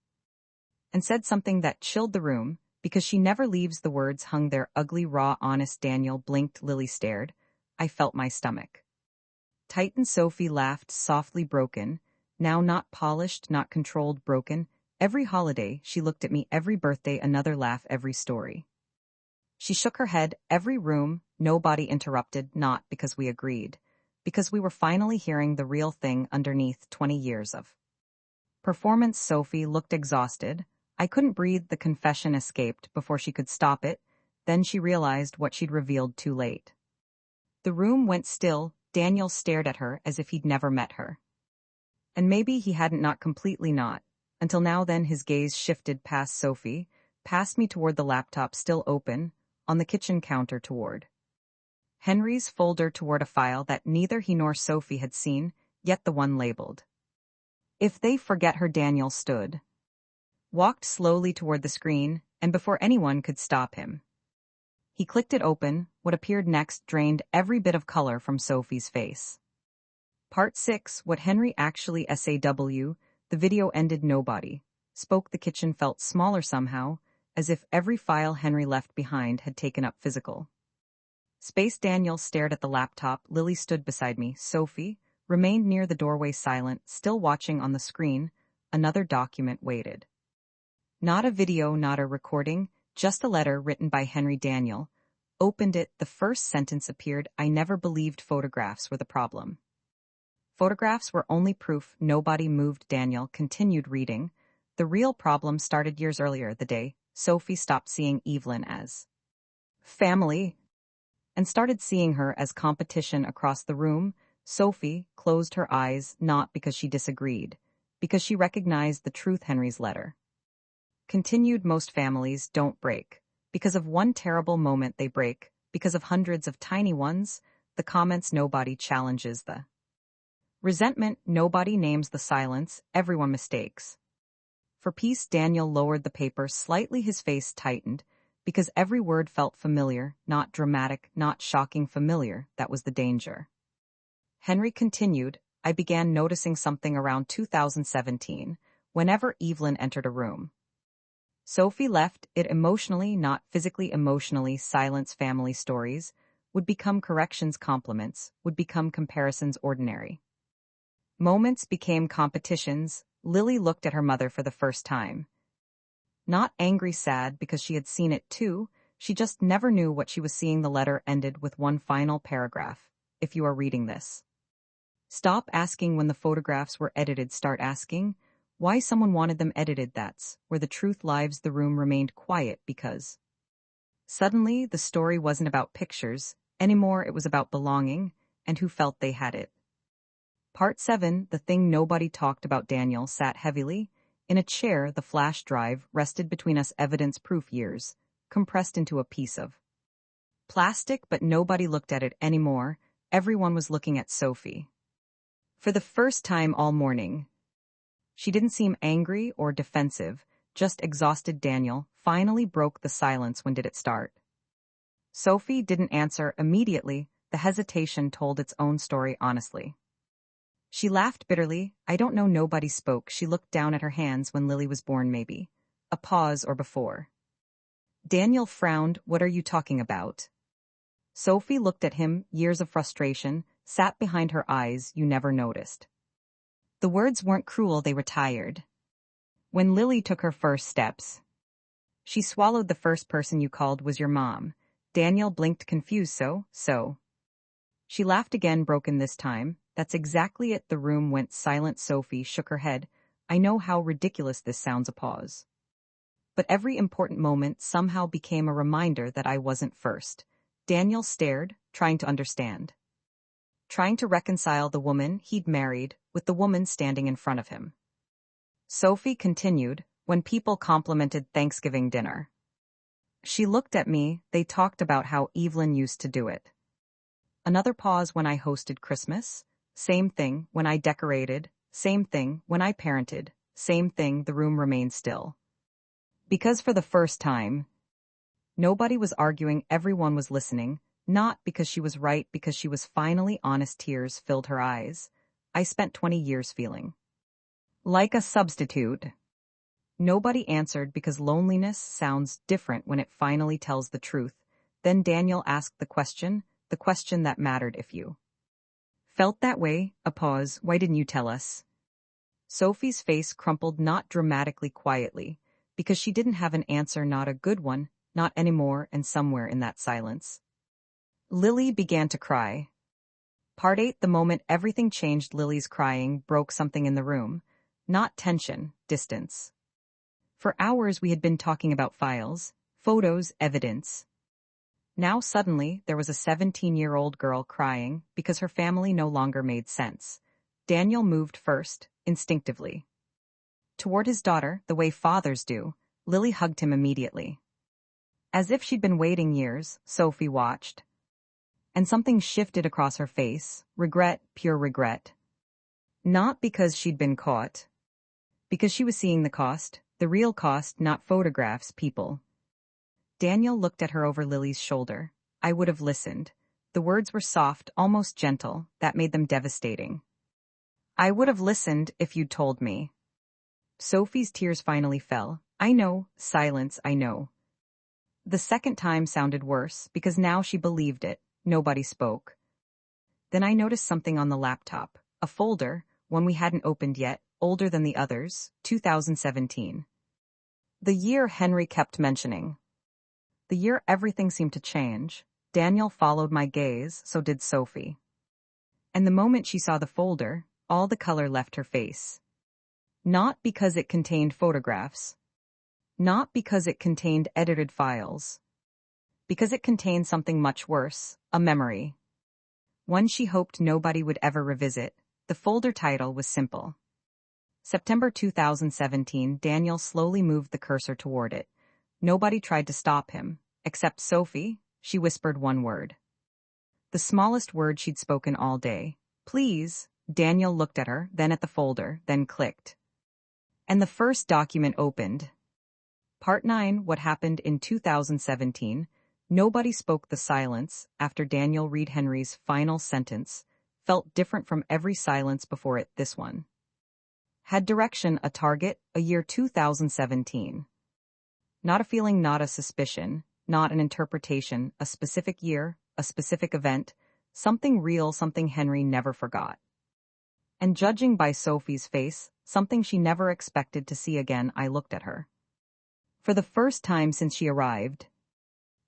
and said something that chilled the room, because she never leaves. The words hung there, ugly, raw, honest. Daniel blinked. Lily stared. I felt my stomach tighten. Sophie laughed, softly, broken, now not polished, not controlled, broken. Every holiday, she looked at me. Every birthday, another laugh. Every story. She shook her head. Every room. Nobody interrupted, not because we agreed, because we were finally hearing the real thing underneath 20 years of performance. Sophie looked exhausted. I couldn't breathe. The confession escaped before she could stop it. Then she realized what she'd revealed too late. The room went still. Daniel stared at her as if he'd never met her. And maybe he hadn't, not completely, not until now. Then his gaze shifted past Sophie, past me, toward the laptop still open, on the kitchen counter, toward Henry's folder, toward a file that neither he nor Sophie had seen, yet the one labeled If They Forget Her. Daniel stood, walked slowly toward the screen, and before anyone could stop him, he clicked it open. What appeared next drained every bit of color from Sophie's face. Part 6. What Henry actually SAW. The video ended. Nobody spoke. The kitchen felt smaller somehow, as if every file Henry left behind had taken up physical space. Daniel stared at the laptop. Lily stood beside me. Sophie remained near the doorway, silent, still watching on the screen. Another document waited. Not a video, not a recording, just a letter written by Henry. Daniel opened it. The first sentence appeared. I never believed photographs were the problem. Photographs were only proof. Nobody moved. Daniel continued reading. The real problem started years earlier, the day Sophie stopped seeing Evelyn as family and started seeing her as competition. Across the room, Sophie closed her eyes, not because she disagreed, because she recognized the truth. Henry's letter continued. Most families don't break because of one terrible moment. They break because of hundreds of tiny ones. The comments. Nobody challenges the Resentment, nobody names the silence, everyone mistakes. For peace, Daniel lowered the paper slightly, his face tightened, because every word felt familiar, not dramatic, not shocking, familiar. That was the danger. Henry continued, I began noticing something around 2017, whenever Evelyn entered a room. Sophie left it emotionally, not physically, emotionally. Silence, family stories, would become corrections, compliments, would become comparisons, ordinary. Moments became competitions. Lily looked at her mother for the first time. Not angry, sad, because she had seen it too, she just never knew what she was seeing. The letter ended with one final paragraph. If you are reading this, stop asking when the photographs were edited, start asking why someone wanted them edited. That's where the truth lives. The room remained quiet because suddenly the story wasn't about pictures anymore, it was about belonging and who felt they had it. Part 7, the thing nobody talked about. Daniel sat heavily in a chair. The flash drive rested between us, evidence, proof, years, compressed into a piece of plastic, but nobody looked at it anymore. Everyone was looking at Sophie. For the first time all morning, she didn't seem angry or defensive, just exhausted. Daniel finally broke the silence. When did it start? Sophie didn't answer immediately. The hesitation told its own story honestly. She laughed bitterly. I don't know. Nobody spoke. She looked down at her hands. When Lily was born, maybe. A pause, or before. Daniel frowned. What are you talking about? Sophie looked at him. Years of frustration sat behind her eyes. You never noticed. The words weren't cruel, they were tired. When Lily took her first steps, she swallowed. The first person you called was your mom. Daniel blinked, confused. So. She laughed again, broken this time. That's exactly it. The room went silent. Sophie shook her head. I know how ridiculous this sounds. A pause. But every important moment somehow became a reminder that I wasn't first. Daniel stared, trying to understand. Trying to reconcile the woman he'd married with the woman standing in front of him. Sophie continued, when people complimented Thanksgiving dinner. She looked at me. They talked about how Evelyn used to do it. Another pause. When I hosted Christmas. Same thing. When I decorated. Same thing. When I parented. Same thing. The room remained still. Because for the first time, nobody was arguing, everyone was listening, not because she was right, because she was finally honest. Tears filled her eyes. I spent 20 years feeling like a substitute. Nobody answered because loneliness sounds different when it finally tells the truth. Then Daniel asked the question that mattered. If you felt that way. A pause. Why didn't you tell us? Sophie's face crumpled, not dramatically, quietly, because she didn't have an answer, not a good one, not anymore. And somewhere in that silence, Lily began to cry. Part 8, the moment everything changed. Lily's crying broke something in the room. Not tension, distance. For hours we had been talking about files, photos, evidence. Now suddenly there was a 17-year-old girl crying because her family no longer made sense. Daniel moved first, instinctively, toward his daughter, the way fathers do. Lily hugged him immediately. As if she'd been waiting years, Sophie watched. And something shifted across her face. Regret, pure regret. Not because she'd been caught. Because she was seeing the cost, the real cost, not photographs, people. Daniel looked at her over Lily's shoulder. I would have listened. The words were soft, almost gentle. That made them devastating. I would have listened if you'd told me. Sophie's tears finally fell. I know, silence, I know. The second time sounded worse, because now she believed it. Nobody spoke. Then I noticed something on the laptop. A folder, one we hadn't opened yet, older than the others, 2017. The year Henry kept mentioning. The year everything seemed to change. Daniel followed my gaze, so did Sophie. And the moment she saw the folder, all the color left her face. Not because it contained photographs. Not because it contained edited files. Because it contained something much worse, a memory. One she hoped nobody would ever revisit. The folder title was simple. September 2017. Daniel slowly moved the cursor toward it. Nobody tried to stop him, except Sophie. She whispered one word. The smallest word she'd spoken all day. Please. Daniel looked at her, then at the folder, then clicked. And the first document opened. Part 9, What Happened in 2017. Nobody spoke. The silence, after Daniel read Henry's final sentence, felt different from every silence before it. This one had direction, a target, a year 2017. Not a feeling, not a suspicion, not an interpretation, a specific year, a specific event, something real, something Henry never forgot. And judging by Sophie's face, something she never expected to see again. I looked at her. For the first time since she arrived.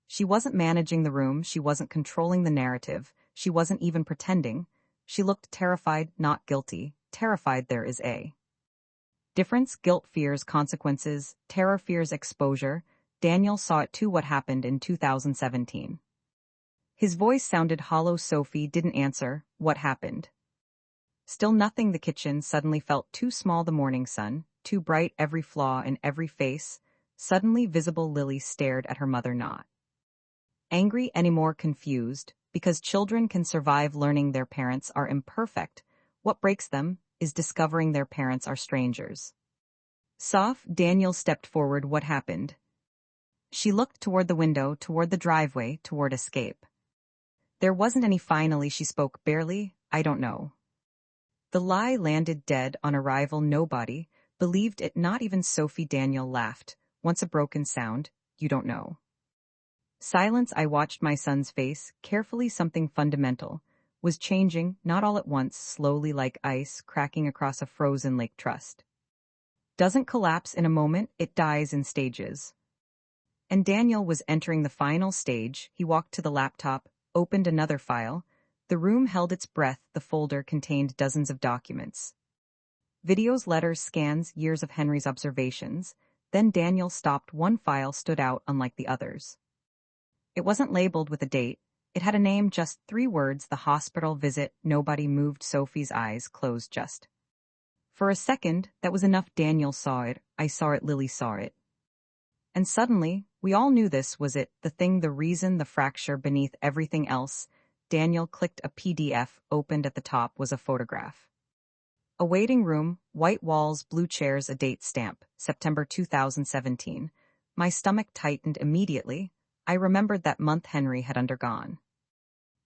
She wasn't managing the room, she wasn't controlling the narrative, she wasn't even pretending. She looked terrified, not guilty. Terrified. There is a difference. Guilt fears consequences, terror fears exposure. Daniel saw it too. What happened in 2017? His voice sounded hollow. Sophie didn't answer. What happened? Still nothing. The kitchen suddenly felt too small. The morning sun, too bright. Every flaw in every face, suddenly visible. Lily stared at her mother, not angry anymore, confused, because children can survive learning their parents are imperfect. What breaks them is discovering their parents are strangers. Soft. Daniel stepped forward. What happened? She looked toward the window, toward the driveway, toward escape. There wasn't any. Finally she spoke, barely. I don't know. The lie landed dead on arrival. Nobody believed it, not even Sophie. Daniel laughed. Once a broken sound. You don't know. Silence. I watched my son's face, carefully. Something fundamental was changing, not all at once, slowly, like ice cracking across a frozen lake. Trust doesn't collapse in a moment, it dies in stages. And Daniel was entering the final stage. He walked to the laptop, opened another file. The room held its breath. The folder contained dozens of documents. Videos, letters, scans, years of Henry's observations. Then Daniel stopped. One file stood out, unlike the others. It wasn't labeled with a date. It had a name, just 3 words, the hospital visit. Nobody moved. Sophie's eyes closed just for a second. That was enough. Daniel saw it. I saw it. Lily saw it. And suddenly, we all knew this was it, the thing, the reason, the fracture beneath everything else. Daniel clicked. A PDF opened. At the top was a photograph. A waiting room, white walls, blue chairs, a date stamp, September 2017. My stomach tightened immediately. I remembered that month Henry had undergone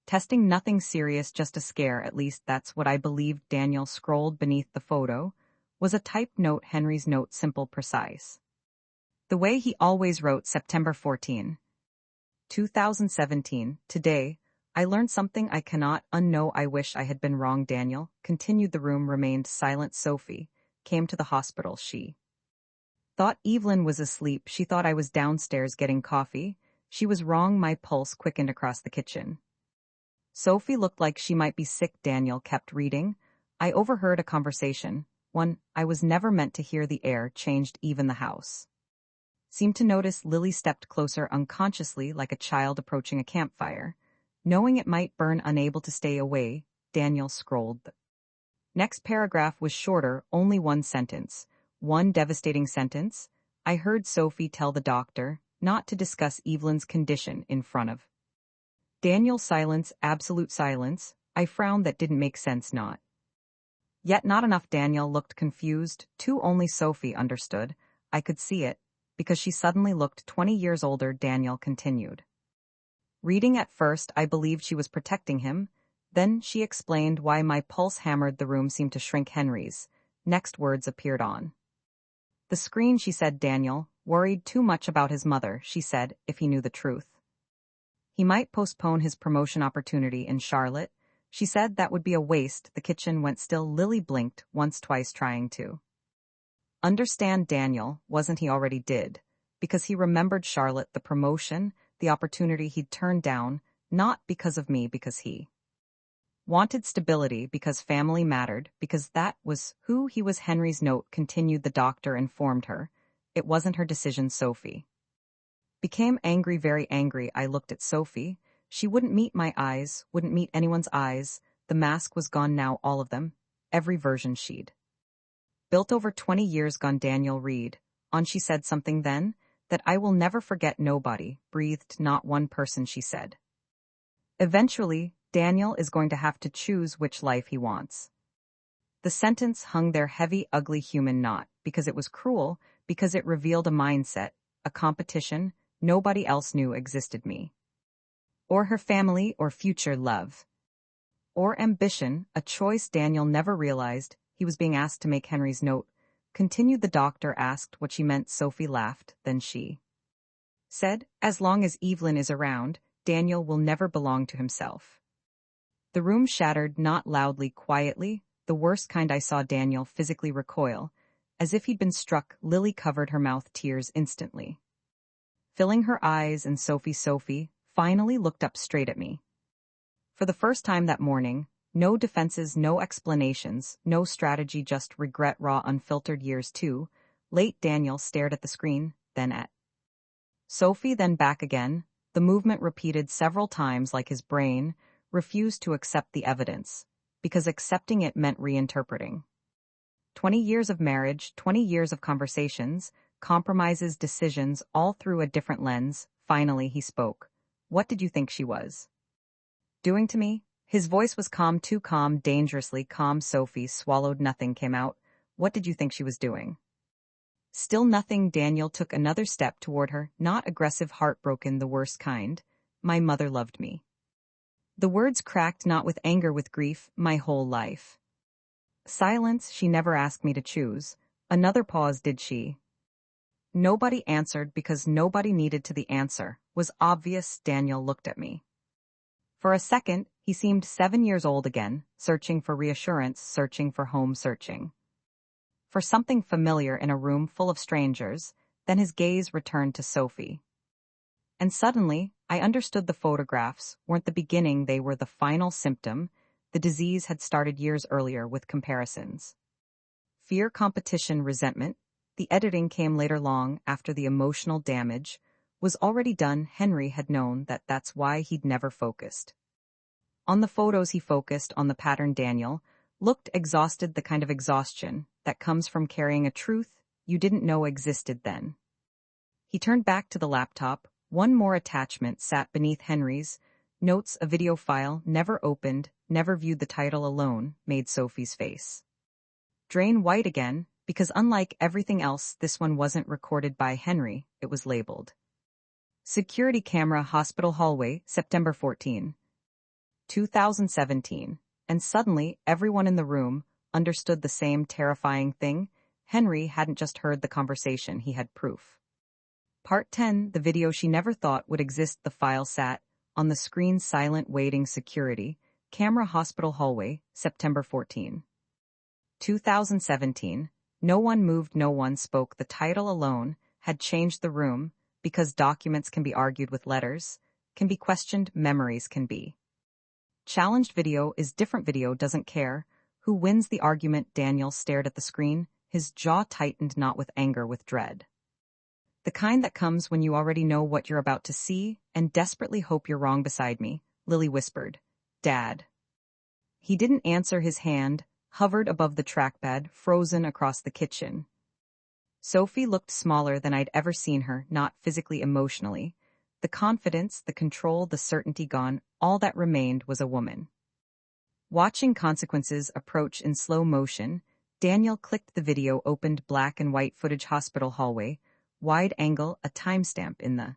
testing. Nothing serious, just a scare, at least that's what I believed. Daniel scrolled beneath the photo. Was a typed note, Henry's note, simple, precise. The way he always wrote. September 14, 2017. Today, I learned something I cannot unknow. I wish I had been wrong. Daniel continued. The room remained silent. Sophie came to the hospital. She thought Evelyn was asleep. She thought I was downstairs getting coffee. She was wrong. My pulse quickened across the kitchen. Sophie looked like she might be sick. Daniel kept reading. I overheard a conversation. One I was never meant to hear. The air changed. Even the house seemed to notice. Lily stepped closer, unconsciously, like a child approaching a campfire. Knowing it might burn, unable to stay away, Daniel scrolled. The next paragraph was shorter, only one sentence. One devastating sentence. I heard Sophie tell the doctor not to discuss Evelyn's condition in front of Daniel. Silence, absolute silence. I frowned. That didn't make sense. Not yet, not enough. Daniel looked confused. Too. Only Sophie understood. I could see it, because she suddenly looked 20 years older. Daniel continued reading. At first, I believed she was protecting him. Then she explained why. My pulse hammered. The room seemed to shrink. Henry's next words appeared on the screen. She said, Daniel worried too much about his mother. She said, if he knew the truth, he might postpone his promotion opportunity in Charlotte. She said that would be a waste. The kitchen went still. Lily blinked once, twice, trying to understand. Daniel, wasn't he already did? Because he remembered Charlotte, the promotion, the opportunity he'd turned down, not because of me, because he wanted stability, because family mattered, because that was who he was. Henry's note continued. The doctor informed her it wasn't her decision. Sophie became angry, very angry. I looked at Sophie. She wouldn't meet my eyes, wouldn't meet anyone's eyes. The mask was gone now, all of them, every version she'd built over 20 years gone. Daniel read on. She said something then that I will never forget. Nobody breathed, not one person. She said, eventually, Daniel is going to have to choose which life he wants. The sentence hung their heavy, ugly human not because it was cruel, because it revealed a mindset, a competition nobody else knew existed me. Or her family or future love. Or ambition, a choice Daniel never realized. He was being asked to make Henry's note. Continued the doctor asked what she meant. Sophie laughed, then she said, as long as Evelyn is around, Daniel will never belong to himself. The room shattered, not loudly, quietly, the worst kind. I saw Daniel physically recoil, as if he'd been struck. Lily covered her mouth, tears instantly filling her eyes, and Sophie finally looked up straight at me. For the first time that morning, no defenses, no explanations, no strategy, just regret, raw, unfiltered. Years too late. Daniel stared at the screen, then at Sophie, then back again. The movement repeated several times, like his brain refused to accept the evidence, because accepting it meant reinterpreting. 20 years of marriage, 20 years of conversations, compromises, decisions, all through a different lens. Finally, he spoke. What did you think she was doing to me? His voice was calm, too calm, dangerously calm. Sophie swallowed. Nothing came out. What did you think she was doing? Still nothing. Daniel took another step toward her, not aggressive, heartbroken, the worst kind. My mother loved me. The words cracked, not with anger, with grief. My whole life. Silence. She never asked me to choose. Another pause. Did she? Nobody answered, because nobody needed to. The answer was obvious. Daniel looked at me. For a second, he seemed 7 years old again, searching for reassurance, searching for home, searching for something familiar in a room full of strangers. Then his gaze returned to Sophie. And suddenly, I understood. The photographs weren't the beginning, they were the final symptom. The disease had started years earlier with comparisons. Fear, competition, resentment. The editing came later, long after the emotional damage was already done. Henry had known that. That's why he'd never focused on the photos. He focused on the pattern. Daniel looked exhausted, the kind of exhaustion that comes from carrying a truth you didn't know existed then. He turned back to the laptop. One more attachment sat beneath Henry's notes, a video file, never opened, never viewed. The title alone made Sophie's face drain white again, because unlike everything else, this one wasn't recorded by Henry. It was labeled Security Camera, Hospital Hallway, September 14, 2017. And suddenly, everyone in the room understood the same terrifying thing. Henry hadn't just heard the conversation, he had proof. Part 10, the video she never thought would exist. The file sat on the screen, silent, waiting. Security Camera, Hospital Hallway, September 14, 2017. No one moved, no one spoke. The title alone had changed the room, because documents can be argued with, letters can be questioned, memories can be challenged. Video is different. Video doesn't care who wins the argument. Daniel stared at the screen, his jaw tightened, not with anger, with dread. The kind that comes when you already know what you're about to see and desperately hope you're wrong. Beside me, Lily whispered, Dad. He didn't answer. His hand hovered above the trackpad, frozen across the kitchen. Sophie looked smaller than I'd ever seen her, not physically, emotionally. The confidence, the control, the certainty gone. All that remained was a woman. Watching consequences approach in slow motion, Daniel clicked the video, opened black and white footage. Hospital hallway, wide angle, a timestamp in the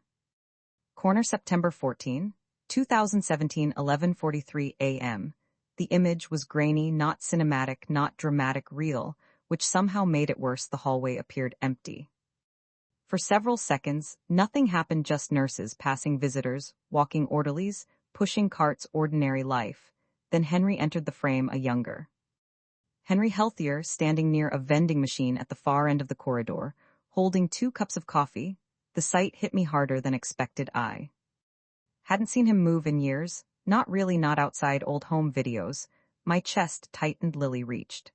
corner. September 14, 2017, 11:43 a.m. The image was grainy, not cinematic, not dramatic, real, which somehow made it worse. The hallway appeared empty. For several seconds, nothing happened, just nurses passing, visitors, walking, orderlies, pushing carts, ordinary life. Then Henry entered the frame, a younger Henry, healthier, standing near a vending machine at the far end of the corridor, holding 2 cups of coffee. The sight hit me harder than expected. I hadn't seen him move in years, not really, not outside old home videos. My chest tightened. Lily reached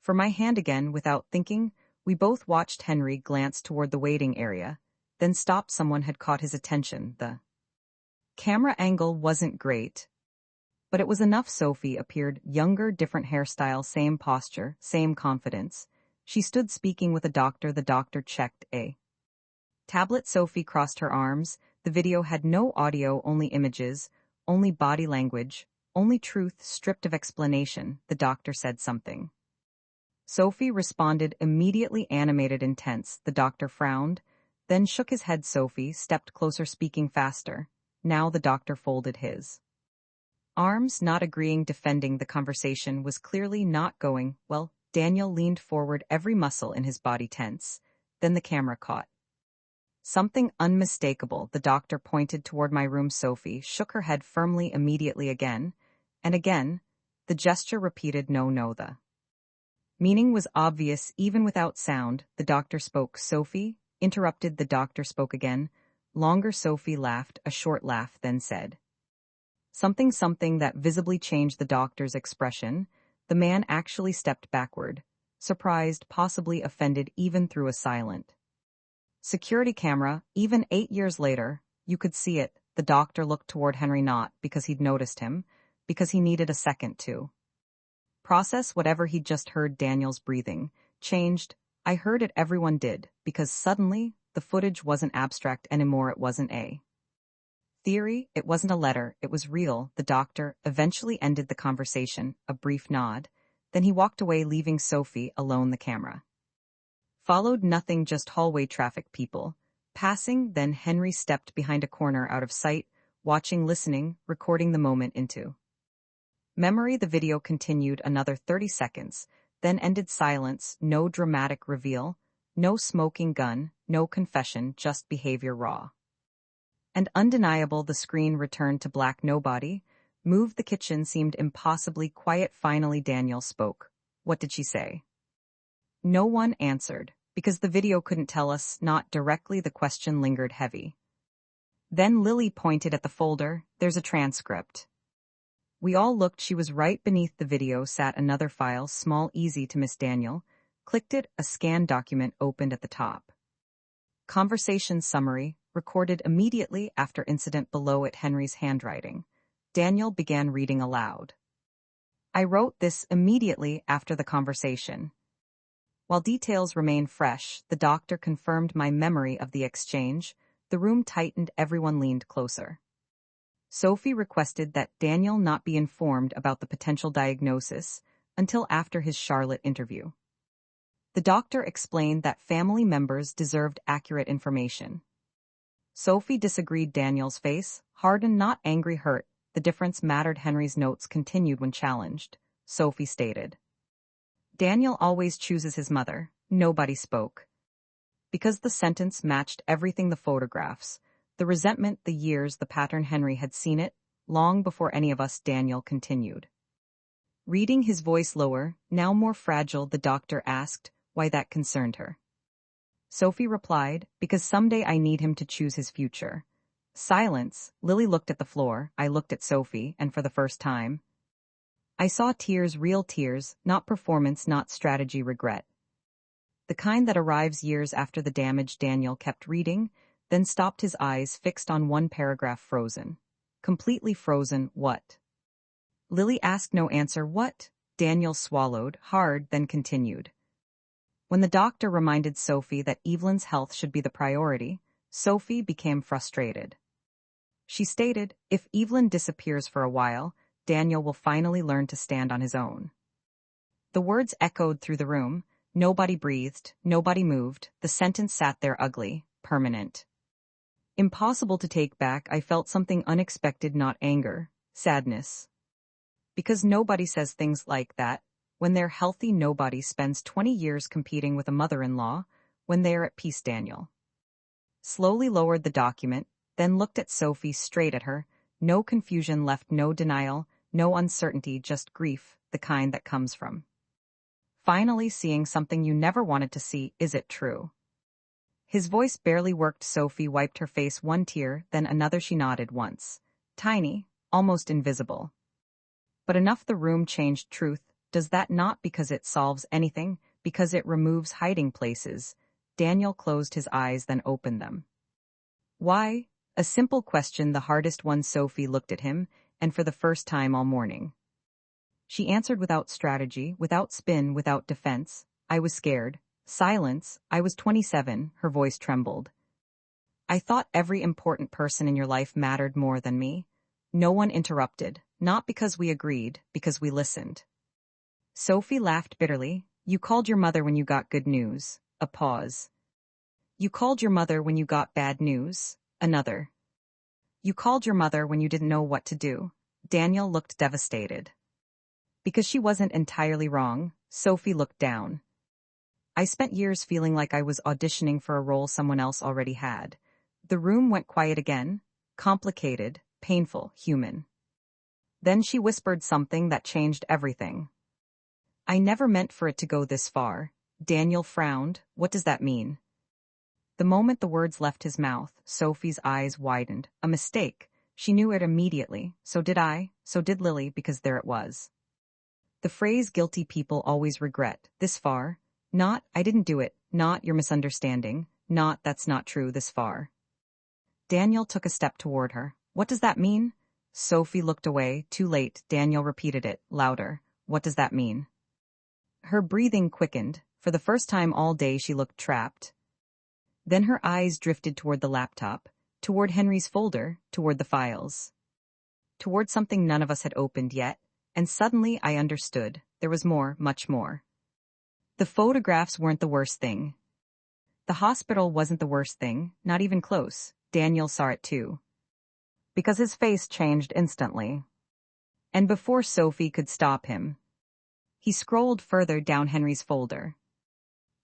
for my hand again. Without thinking, we both watched Henry glance toward the waiting area, then stopped. Someone had caught his attention. The camera angle wasn't great, but it was enough. Sophie appeared, younger, different hairstyle, same posture, same confidence. She stood speaking with a doctor. The doctor checked a tablet. Sophie crossed her arms. The video had no audio, only images, only body language, only truth stripped of explanation. The doctor said something Sophie responded immediately, animated, intense. The doctor frowned, then shook his head. Sophie stepped closer, speaking faster. Now the doctor folded his arms, not agreeing, defending. The conversation was clearly not going well. Daniel leaned forward, every muscle in his body tense. Then the camera caught something unmistakable. The doctor pointed toward my room. Sophie shook her head firmly. Immediately, again and again, the gesture repeated. No. The meaning was obvious even without sound. The doctor spoke. Sophie interrupted. The doctor spoke again. Longer. Sophie laughed, a short laugh, then said something that visibly changed the doctor's expression. The man actually stepped backward, surprised, possibly offended, even through a silent security camera. Even 8 years later, you could see it. The doctor looked toward Henry, not because he'd noticed him, because he needed a second to process whatever he'd just heard. Daniel's breathing changed. I heard it, everyone did, because suddenly the footage wasn't abstract anymore. It wasn't a theory, it wasn't a letter, it was real. The doctor eventually ended the conversation, a brief nod. Then he walked away, leaving Sophie alone. The camera followed, nothing, just hallway traffic, people passing. Then Henry stepped behind a corner, out of sight, watching, listening, recording the moment into memory. The video continued another 30 seconds, then ended. Silence, no dramatic reveal, no smoking gun, no confession, just behavior, raw and undeniable. The screen returned to black. Nobody moved. The kitchen seemed impossibly quiet. Finally, Daniel spoke. What did she say? No one answered, because the video couldn't tell us, not directly. The question lingered heavy. Then Lily pointed at the folder. There's a transcript. We all looked. She was right beneath the video sat another file, small, easy to miss. Daniel clicked it. A scanned document opened at the top. Conversation summary, recorded immediately after incident. Below it, Henry's handwriting. Daniel began reading aloud. I wrote this immediately after the conversation. While details remain fresh, the doctor confirmed my memory of the exchange. The room tightened. Everyone leaned closer. Sophie requested that Daniel not be informed about the potential diagnosis until after his Charlotte interview. The doctor explained that family members deserved accurate information. Sophie disagreed. Daniel's face hardened, not angry, hurt. The difference mattered. Henry's notes continued when challenged. Sophie stated, Daniel always chooses his mother. Nobody spoke. Because the sentence matched everything: the photographs, the resentment, the years, the pattern. Henry had seen it long before any of us. Daniel continued, reading, his voice lower, now more fragile. The doctor asked why that concerned her. Sophie replied, because someday I need him to choose his future. Silence. Lily looked at the floor. I looked at Sophie, and for the first time, I saw tears, real tears, not performance, not strategy, regret. The kind that arrives years after the damage. Daniel kept reading, then stopped, his eyes fixed on one paragraph. Frozen. Completely frozen. What? Lily asked. No answer. What? Daniel swallowed hard, then continued. When the doctor reminded Sophie that Evelyn's health should be the priority, Sophie became frustrated. She stated, if Evelyn disappears for a while, Daniel will finally learn to stand on his own. The words echoed through the room. Nobody breathed, nobody moved. The sentence sat there, ugly, permanent. Impossible to take back. I felt something unexpected, not anger, sadness. Because nobody says things like that. When they're healthy, nobody spends 20 years competing with a mother-in-law when they are at peace. Daniel slowly lowered the document, then looked at Sophie, straight at her. No confusion left, no denial, no uncertainty, just grief, the kind that comes from finally seeing something you never wanted to see. Is it true? His voice barely worked. Sophie wiped her face, one tear, then another. She nodded once. Tiny, almost invisible. But enough. The room changed. Truth. Does that not? Because it solves anything, because it removes hiding places. Daniel closed his eyes, then opened them. Why? A simple question, the hardest one. Sophie looked at him, and for the first time all morning, she answered without strategy, without spin, without defense. I was scared. Silence. I was 27, her voice trembled. I thought every important person in your life mattered more than me. No one interrupted, not because we agreed, because we listened. Sophie laughed bitterly. You called your mother when you got good news. A pause. You called your mother when you got bad news. Another. You called your mother when you didn't know what to do. Daniel looked devastated. Because she wasn't entirely wrong, Sophie looked down. I spent years feeling like I was auditioning for a role someone else already had. The room went quiet again. Complicated, painful, human. Then she whispered something that changed everything. I never meant for it to go this far. Daniel frowned. What does that mean? The moment the words left his mouth, Sophie's eyes widened. A mistake. She knew it immediately. So did I. So did Lily, because there it was. The phrase guilty people always regret. This far. Not, I didn't do it. Not, you're misunderstanding. Not, that's not true. This far. Daniel took a step toward her. What does that mean? Sophie looked away. Too late. Daniel repeated it, louder. What does that mean? Her breathing quickened. For the first time all day she looked trapped. Then her eyes drifted toward the laptop, toward Henry's folder, toward the files. Toward something none of us had opened yet, and suddenly I understood. There was more, much more. The photographs weren't the worst thing. The hospital wasn't the worst thing, not even close. Daniel saw it too. Because his face changed instantly. And before Sophie could stop him, he scrolled further down Henry's folder.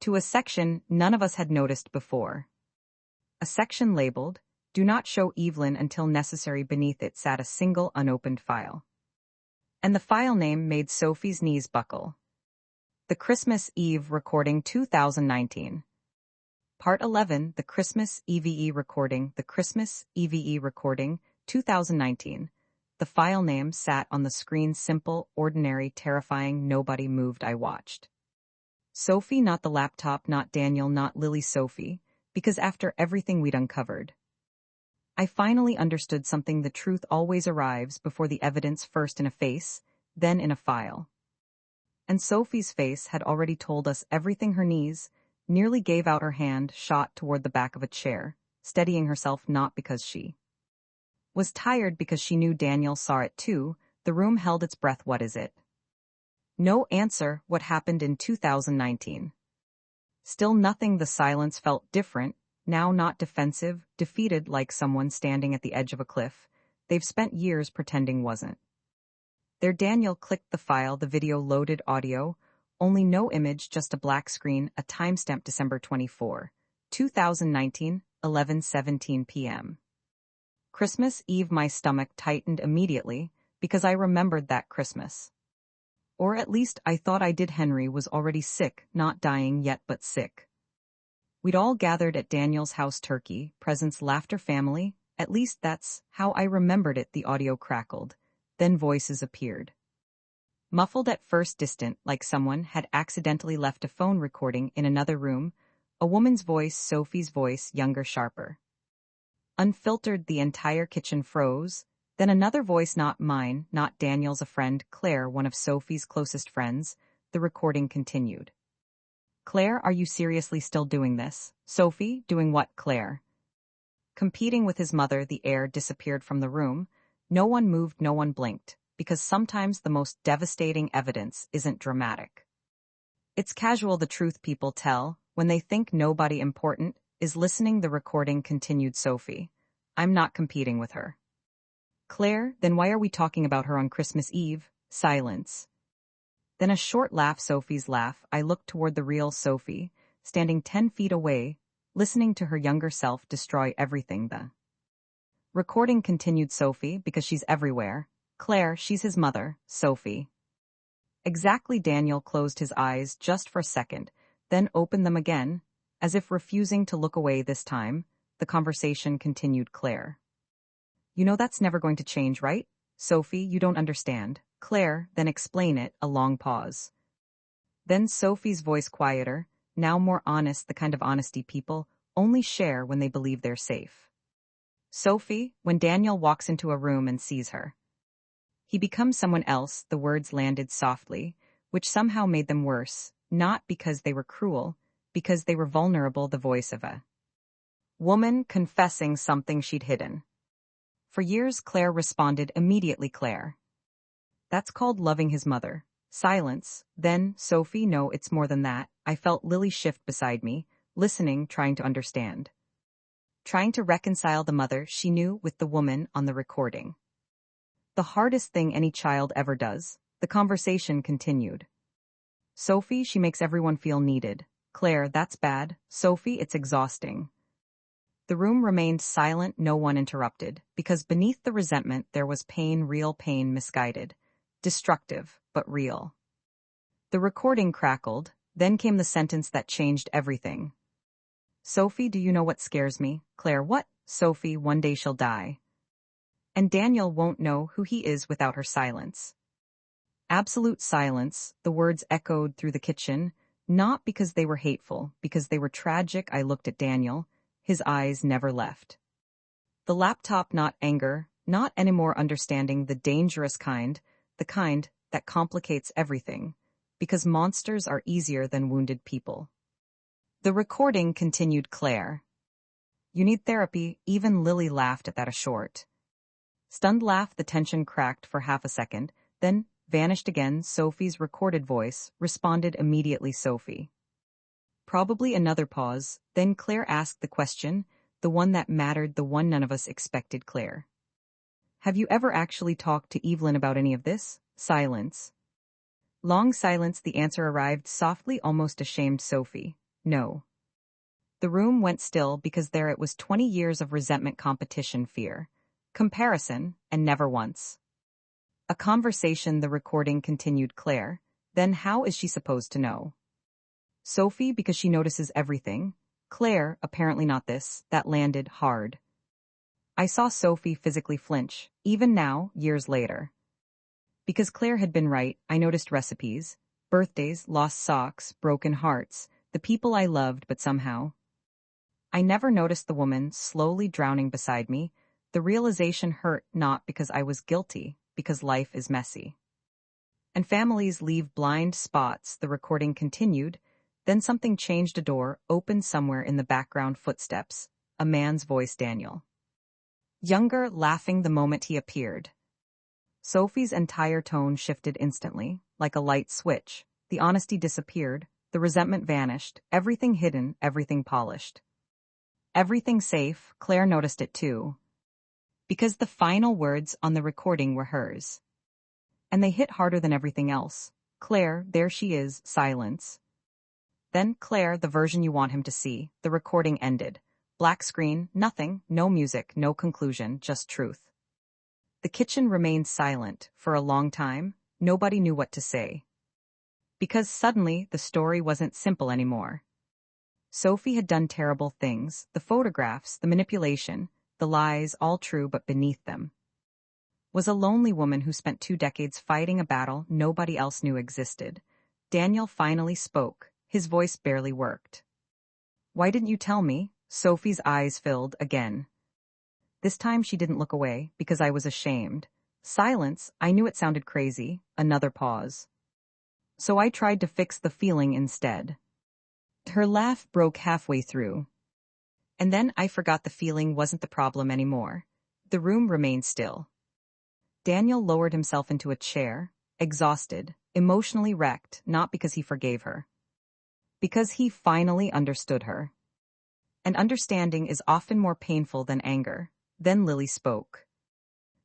To a section none of us had noticed before. A section labeled, "Do not show Evelyn until necessary." Beneath it sat a single unopened file. And the file name made Sophie's knees buckle. The Christmas Eve Recording 2019. Part 11, The Christmas EVE Recording, The Christmas EVE Recording, 2019. The file name sat on the screen, simple, ordinary, terrifying. Nobody moved. I watched. Sophie, not the laptop, not Daniel, not Lily. Sophie, because after everything we'd uncovered, I finally understood something. The truth always arrives before the evidence, first in a face, then in a file. And Sophie's face had already told us everything. Her knees nearly gave out, her hand shot toward the back of a chair, steadying herself, not because she was tired, because she knew Daniel saw it too. The room held its breath. What is it? No answer. What happened in 2019? Still nothing. The silence felt different, now not defensive, defeated, like someone standing at the edge of a cliff they've spent years pretending wasn't there. Daniel clicked the file. The video loaded. Audio, only no image, just a black screen, a timestamp, December 24, 2019, 11:17 p.m. Christmas Eve. My stomach tightened immediately, because I remembered that Christmas. Or at least I thought I did. Henry was already sick, not dying yet, but sick. We'd all gathered at Daniel's house. Turkey, presents, laughter, family. At least that's how I remembered it. The audio crackled. Then voices appeared. Muffled at first, distant, like someone had accidentally left a phone recording in another room. A woman's voice, Sophie's voice, younger, sharper. Unfiltered. The entire kitchen froze. Then another voice, not mine, not Daniel's, a friend, Claire, one of Sophie's closest friends. The recording continued. Claire, are you seriously still doing this? Sophie, doing what? Claire. Competing with his mother. The air disappeared from the room. No one moved, no one blinked, because sometimes the most devastating evidence isn't dramatic. It's casual. The truth people tell, when they think nobody important is listening. The recording continued. Sophie, I'm not competing with her. Claire, then why are we talking about her on Christmas Eve? Silence. Then a short laugh. Sophie's laugh. I looked toward the real Sophie, standing 10 feet away, listening to her younger self destroy everything. The recording continued. Sophie, because she's everywhere. Claire, she's his mother. Sophie. Exactly. Daniel closed his eyes just for a second, then opened them again, as if refusing to look away this time. The conversation continued. Claire. You know that's never going to change, right? Sophie, you don't understand. Claire, then explain it. A long pause. Then Sophie's voice, quieter, now more honest, the kind of honesty people only share when they believe they're safe. Sophie, when Daniel walks into a room and sees her, he becomes someone else. The words landed softly, which somehow made them worse, not because they were cruel, because they were vulnerable. The voice of a woman confessing something she'd hidden for years. Claire responded immediately. Claire. That's called loving his mother. Silence. Then, Sophie, no, it's more than that. I felt Lily shift beside me, listening, trying to understand. Trying to reconcile the mother she knew with the woman on the recording. The hardest thing any child ever does. The conversation continued. Sophie, she makes everyone feel needed. Claire, that's bad. Sophie, it's exhausting. The room remained silent, no one interrupted, because beneath the resentment there was pain, real pain, misguided. Destructive, but real. The recording crackled, then came the sentence that changed everything. Sophie, do you know what scares me? Claire, what? Sophie, one day she'll die. And Daniel won't know who he is without her silence. Absolute silence, the words echoed through the kitchen, not because they were hateful, because they were tragic. I looked at Daniel. His eyes never left. The laptop, not anger, not anymore understanding, the dangerous kind, the kind that complicates everything, because monsters are easier than wounded people. The recording continued. Claire. You need therapy. Even Lily laughed at that, a short, stunned laugh. The tension cracked for half a second, then vanished again. Sophie's recorded voice responded immediately. Sophie. Probably another pause, then Claire asked the question, the one that mattered, the one none of us expected. Claire. Have you ever actually talked to Evelyn about any of this? Silence. Long silence. The answer arrived softly, almost ashamed. Sophie. No. The room went still because there it was, 20 years of resentment, competition, fear, comparison, and never once a conversation. The recording continued. Claire. Then how is she supposed to know? Sophie, because she notices everything. Claire, apparently not this. That landed hard. I saw Sophie physically flinch, even now, years later. Because Claire had been right, I noticed recipes, birthdays, lost socks, broken hearts, the people I loved, but somehow. I never noticed the woman slowly drowning beside me. The realization hurt, not because I was guilty, because life is messy. And families leave blind spots. The recording continued. Then something changed. A door opened somewhere in the background. Footsteps. A man's voice. Daniel. Younger, laughing the moment he appeared. Sophie's entire tone shifted instantly, like a light switch. The honesty disappeared. The resentment vanished. Everything hidden, everything polished. Everything safe. Claire noticed it too. Because the final words on the recording were hers. And they hit harder than everything else. Claire, there she is. Silence. Then, Claire, the version you want him to see. The recording ended. Black screen, nothing, no music, no conclusion, just truth. The kitchen remained silent. For a long time, nobody knew what to say. Because suddenly, the story wasn't simple anymore. Sophie had done terrible things, the photographs, the manipulation, the lies, all true, but beneath them was a lonely woman who spent 2 decades fighting a battle nobody else knew existed. Daniel finally spoke. His voice barely worked. Why didn't you tell me? Sophie's eyes filled again. This time she didn't look away, because I was ashamed. Silence. I knew it sounded crazy. Another pause. So I tried to fix the feeling instead. Her laugh broke halfway through. And then I forgot the feeling wasn't the problem anymore. The room remained still. Daniel lowered himself into a chair, exhausted, emotionally wrecked, not because he forgave her. Because he finally understood her. And understanding is often more painful than anger. Then Lily spoke.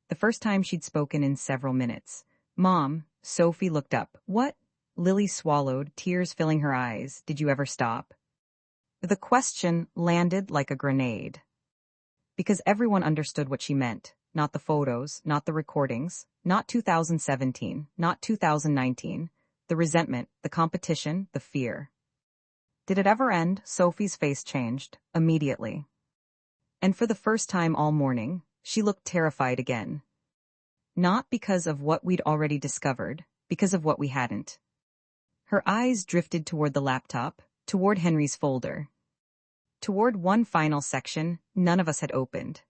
The first time she'd spoken in several minutes. Mom, Sophie looked up. What? Lily swallowed, tears filling her eyes. Did you ever stop? The question landed like a grenade. Because everyone understood what she meant. Not the photos, not the recordings, not 2017, not 2019. The resentment, the competition, the fear. Did it ever end? Sophie's face changed, immediately. And for the first time all morning, she looked terrified again. Not because of what we'd already discovered, because of what we hadn't. Her eyes drifted toward the laptop, toward Henry's folder. Toward one final section none of us had opened.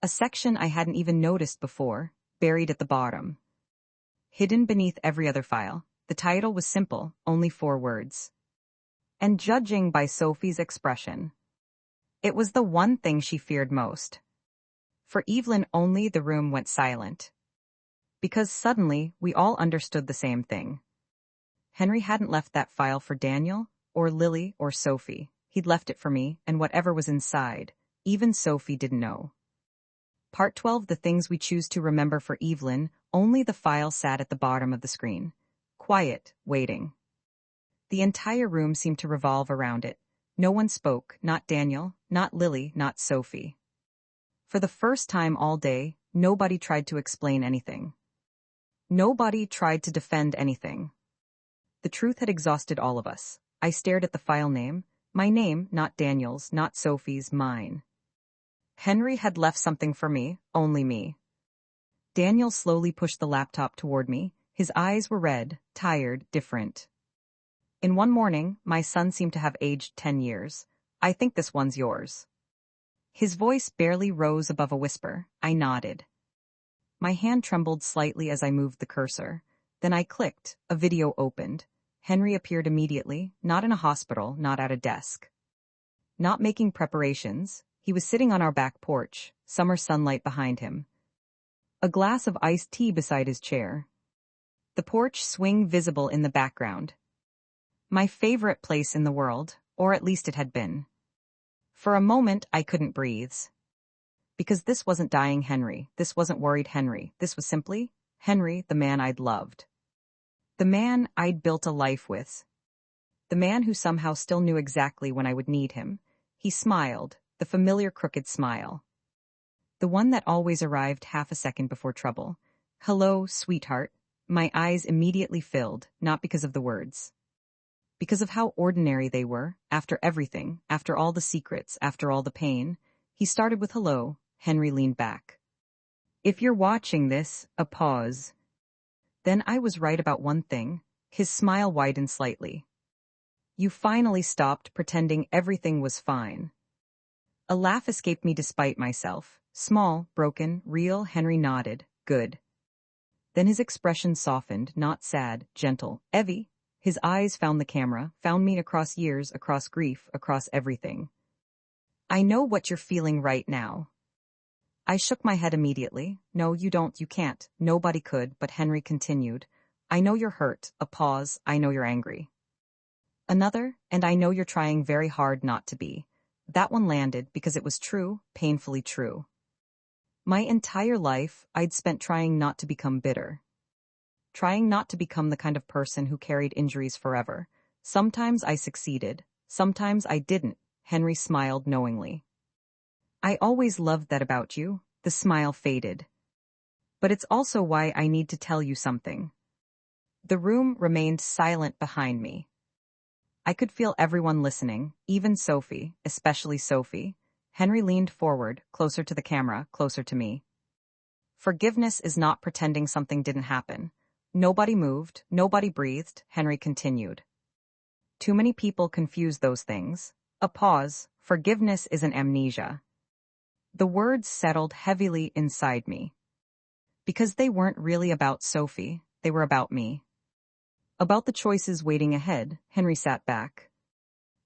A section I hadn't even noticed before, buried at the bottom. Hidden beneath every other file, the title was simple, only 4 words. And judging by Sophie's expression, it was the one thing she feared most. For Evelyn only, the room went silent. Because suddenly, we all understood the same thing. Henry hadn't left that file for Daniel, or Lily, or Sophie. He'd left it for me, and whatever was inside, even Sophie didn't know. Part 12. The things we choose to remember. For Evelyn, only the file sat at the bottom of the screen. Quiet, waiting. The entire room seemed to revolve around it. No one spoke, not Daniel, not Lily, not Sophie. For the first time all day, nobody tried to explain anything. Nobody tried to defend anything. The truth had exhausted all of us. I stared at the file name. My name, not Daniel's, not Sophie's, mine. Henry had left something for me, only me. Daniel slowly pushed the laptop toward me. His eyes were red, tired, different. In one morning, my son seemed to have aged 10 years. I think this one's yours. His voice barely rose above a whisper. I nodded. My hand trembled slightly as I moved the cursor. Then I clicked. A video opened. Henry appeared immediately, not in a hospital, not at a desk. Not making preparations. He was sitting on our back porch, summer sunlight behind him. A glass of iced tea beside his chair. The porch swing visible in the background. My favorite place in the world, or at least it had been. For a moment, I couldn't breathe. Because this wasn't dying Henry, this wasn't worried Henry, this was simply Henry, the man I'd loved. The man I'd built a life with. The man who somehow still knew exactly when I would need him. He smiled, the familiar crooked smile. The one that always arrived half a second before trouble. Hello, sweetheart. My eyes immediately filled, not because of the words. Because of how ordinary they were, after everything, after all the secrets, after all the pain. He started with hello. Henry leaned back. If you're watching this, a pause. Then I was right about one thing. His smile widened slightly. You finally stopped pretending everything was fine. A laugh escaped me despite myself. Small, broken, real. Henry nodded. Good. Then his expression softened, not sad, gentle. Evie. His eyes found the camera, found me across years, across grief, across everything. I know what you're feeling right now. I shook my head immediately. No, you don't, you can't. Nobody could, but Henry continued. I know you're hurt. A pause. I know you're angry. Another, and I know you're trying very hard not to be. That one landed because it was true, painfully true. My entire life, I'd spent trying not to become bitter. Trying not to become the kind of person who carried injuries forever. Sometimes I succeeded. Sometimes I didn't. Henry smiled knowingly. I always loved that about you. The smile faded. But it's also why I need to tell you something. The room remained silent behind me. I could feel everyone listening, even Sophie, especially Sophie. Henry leaned forward, closer to the camera, closer to me. Forgiveness is not pretending something didn't happen. Nobody moved, nobody breathed, Henry continued. Too many people confuse those things. A pause. Forgiveness is an amnesia. The words settled heavily inside me. Because they weren't really about Sophie, they were about me. About the choices waiting ahead. Henry sat back.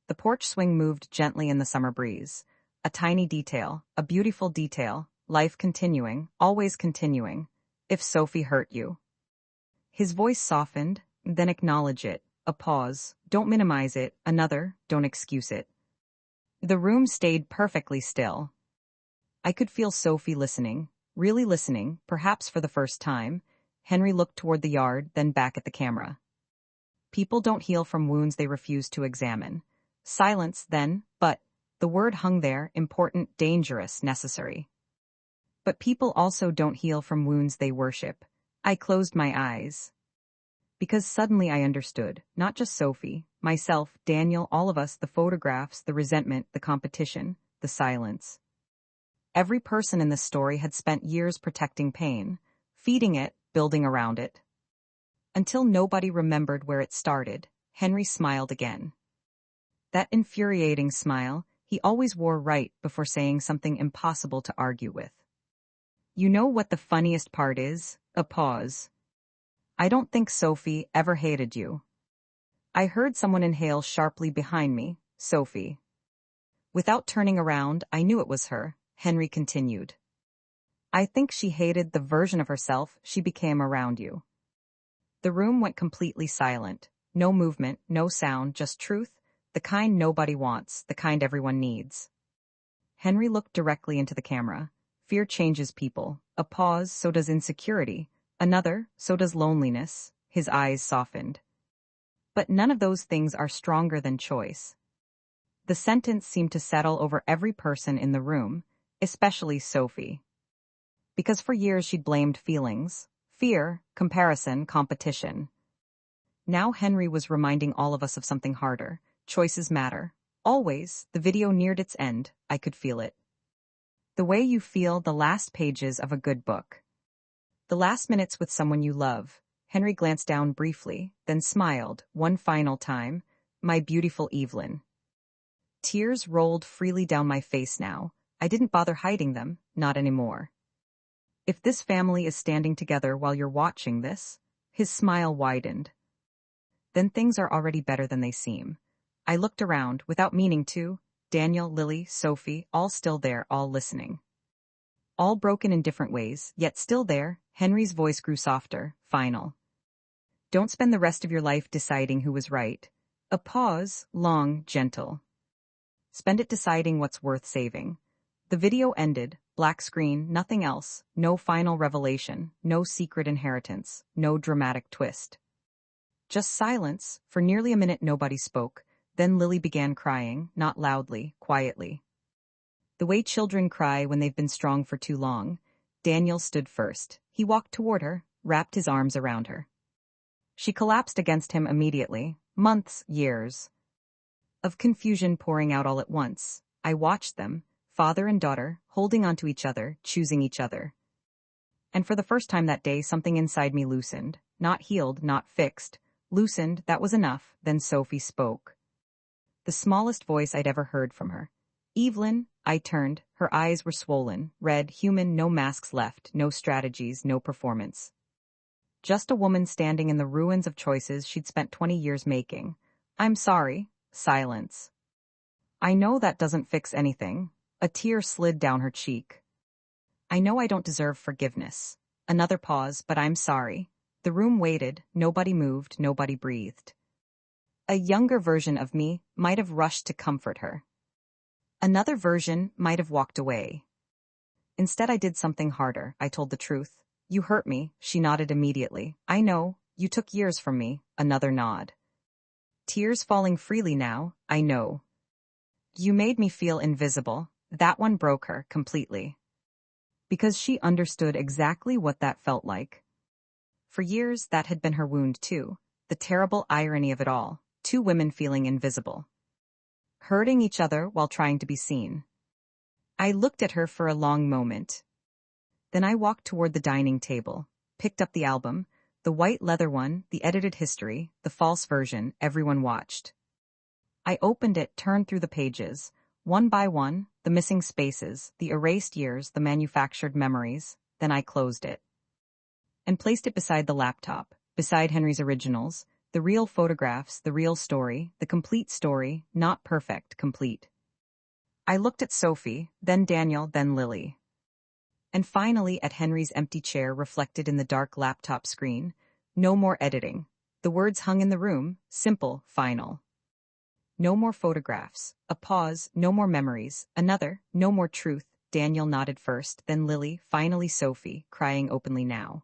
The porch swing moved gently in the summer breeze. A tiny detail, a beautiful detail, life continuing, always continuing. If Sophie hurt you. His voice softened, then acknowledge it. A pause. Don't minimize it. Another. Don't excuse it. The room stayed perfectly still. I could feel Sophie listening, really listening, perhaps for the first time. Henry looked toward the yard, then back at the camera. People don't heal from wounds they refuse to examine. Silence, then, but the word hung there, important, dangerous, necessary. But people also don't heal from wounds they worship. I closed my eyes. Because suddenly I understood, not just Sophie, myself, Daniel, all of us, the photographs, the resentment, the competition, the silence. Every person in this story had spent years protecting pain, feeding it, building around it. Until nobody remembered where it started, Henry smiled again. That infuriating smile he always wore right before saying something impossible to argue with. You know what the funniest part is? A pause. I don't think Sophie ever hated you. I heard someone inhale sharply behind me. Sophie. Without turning around, I knew it was her. Henry continued. I think she hated the version of herself she became around you. The room went completely silent. No movement, no sound, just truth, the kind nobody wants, the kind everyone needs. Henry looked directly into the camera. Fear changes people. A pause, so does insecurity. Another, so does loneliness. His eyes softened. But none of those things are stronger than choice. The sentence seemed to settle over every person in the room, especially Sophie. Because for years she'd blamed feelings, fear, comparison, competition. Now Henry was reminding all of us of something harder. Choices matter. Always. The video neared its end. I could feel it. The way you feel the last pages of a good book. The last minutes with someone you love. Henry glanced down briefly, then smiled, one final time. My beautiful Evelyn. Tears rolled freely down my face now. I didn't bother hiding them, not anymore. If this family is standing together while you're watching this, his smile widened. Then things are already better than they seem. I looked around, without meaning to. Daniel, Lily, Sophie, all still there, all listening. All broken in different ways, yet still there. Henry's voice grew softer, final. Don't spend the rest of your life deciding who was right. A pause, long, gentle. Spend it deciding what's worth saving. The video ended, black screen, nothing else, no final revelation, no secret inheritance, no dramatic twist. Just silence. For nearly a minute nobody spoke. Then Lily began crying, not loudly, quietly. The way children cry when they've been strong for too long. Daniel stood first. He walked toward her, wrapped his arms around her. She collapsed against him immediately. Months, years of confusion pouring out all at once. I watched them, father and daughter, holding onto each other, choosing each other. And for the first time that day, something inside me loosened. Not healed, not fixed. Loosened, that was enough. Then Sophie spoke. The smallest voice I'd ever heard from her. Evelyn. I turned. Her eyes were swollen, red, human, no masks left, no strategies, no performance. Just a woman standing in the ruins of choices she'd spent 20 years making. I'm sorry. Silence. I know that doesn't fix anything. A tear slid down her cheek. I know I don't deserve forgiveness. Another pause, but I'm sorry. The room waited, nobody moved, nobody breathed. A younger version of me might have rushed to comfort her. Another version might have walked away. Instead I did something harder. I told the truth. You hurt me. She nodded immediately. I know. You took years from me. Another nod. Tears falling freely now. I know. You made me feel invisible. That one broke her completely. Because she understood exactly what that felt like. For years that had been her wound too. The terrible irony of it all. Two women feeling invisible. Hurting each other while trying to be seen. I looked at her for a long moment. Then I walked toward the dining table, picked up the album, the white leather one, the edited history, the false version everyone watched. I opened it, turned through the pages, one by one, the missing spaces, the erased years, the manufactured memories, then I closed it. And placed it beside the laptop, beside Henry's originals, the real photographs, the real story, the complete story, not perfect, complete. I looked at Sophie, then Daniel, then Lily. And finally at Henry's empty chair reflected in the dark laptop screen. No more editing. The words hung in the room, simple, final. No more photographs. A pause, no more memories. Another, no more truth. Daniel nodded first, then Lily, finally Sophie, crying openly now.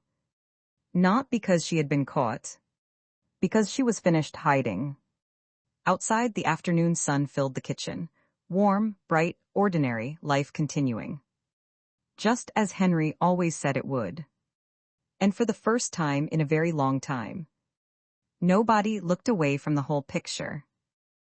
Not because she had been caught. Because she was finished hiding. Outside, the afternoon sun filled the kitchen. Warm, bright, ordinary, life continuing. Just as Henry always said it would. And for the first time in a very long time. Nobody looked away from the whole picture.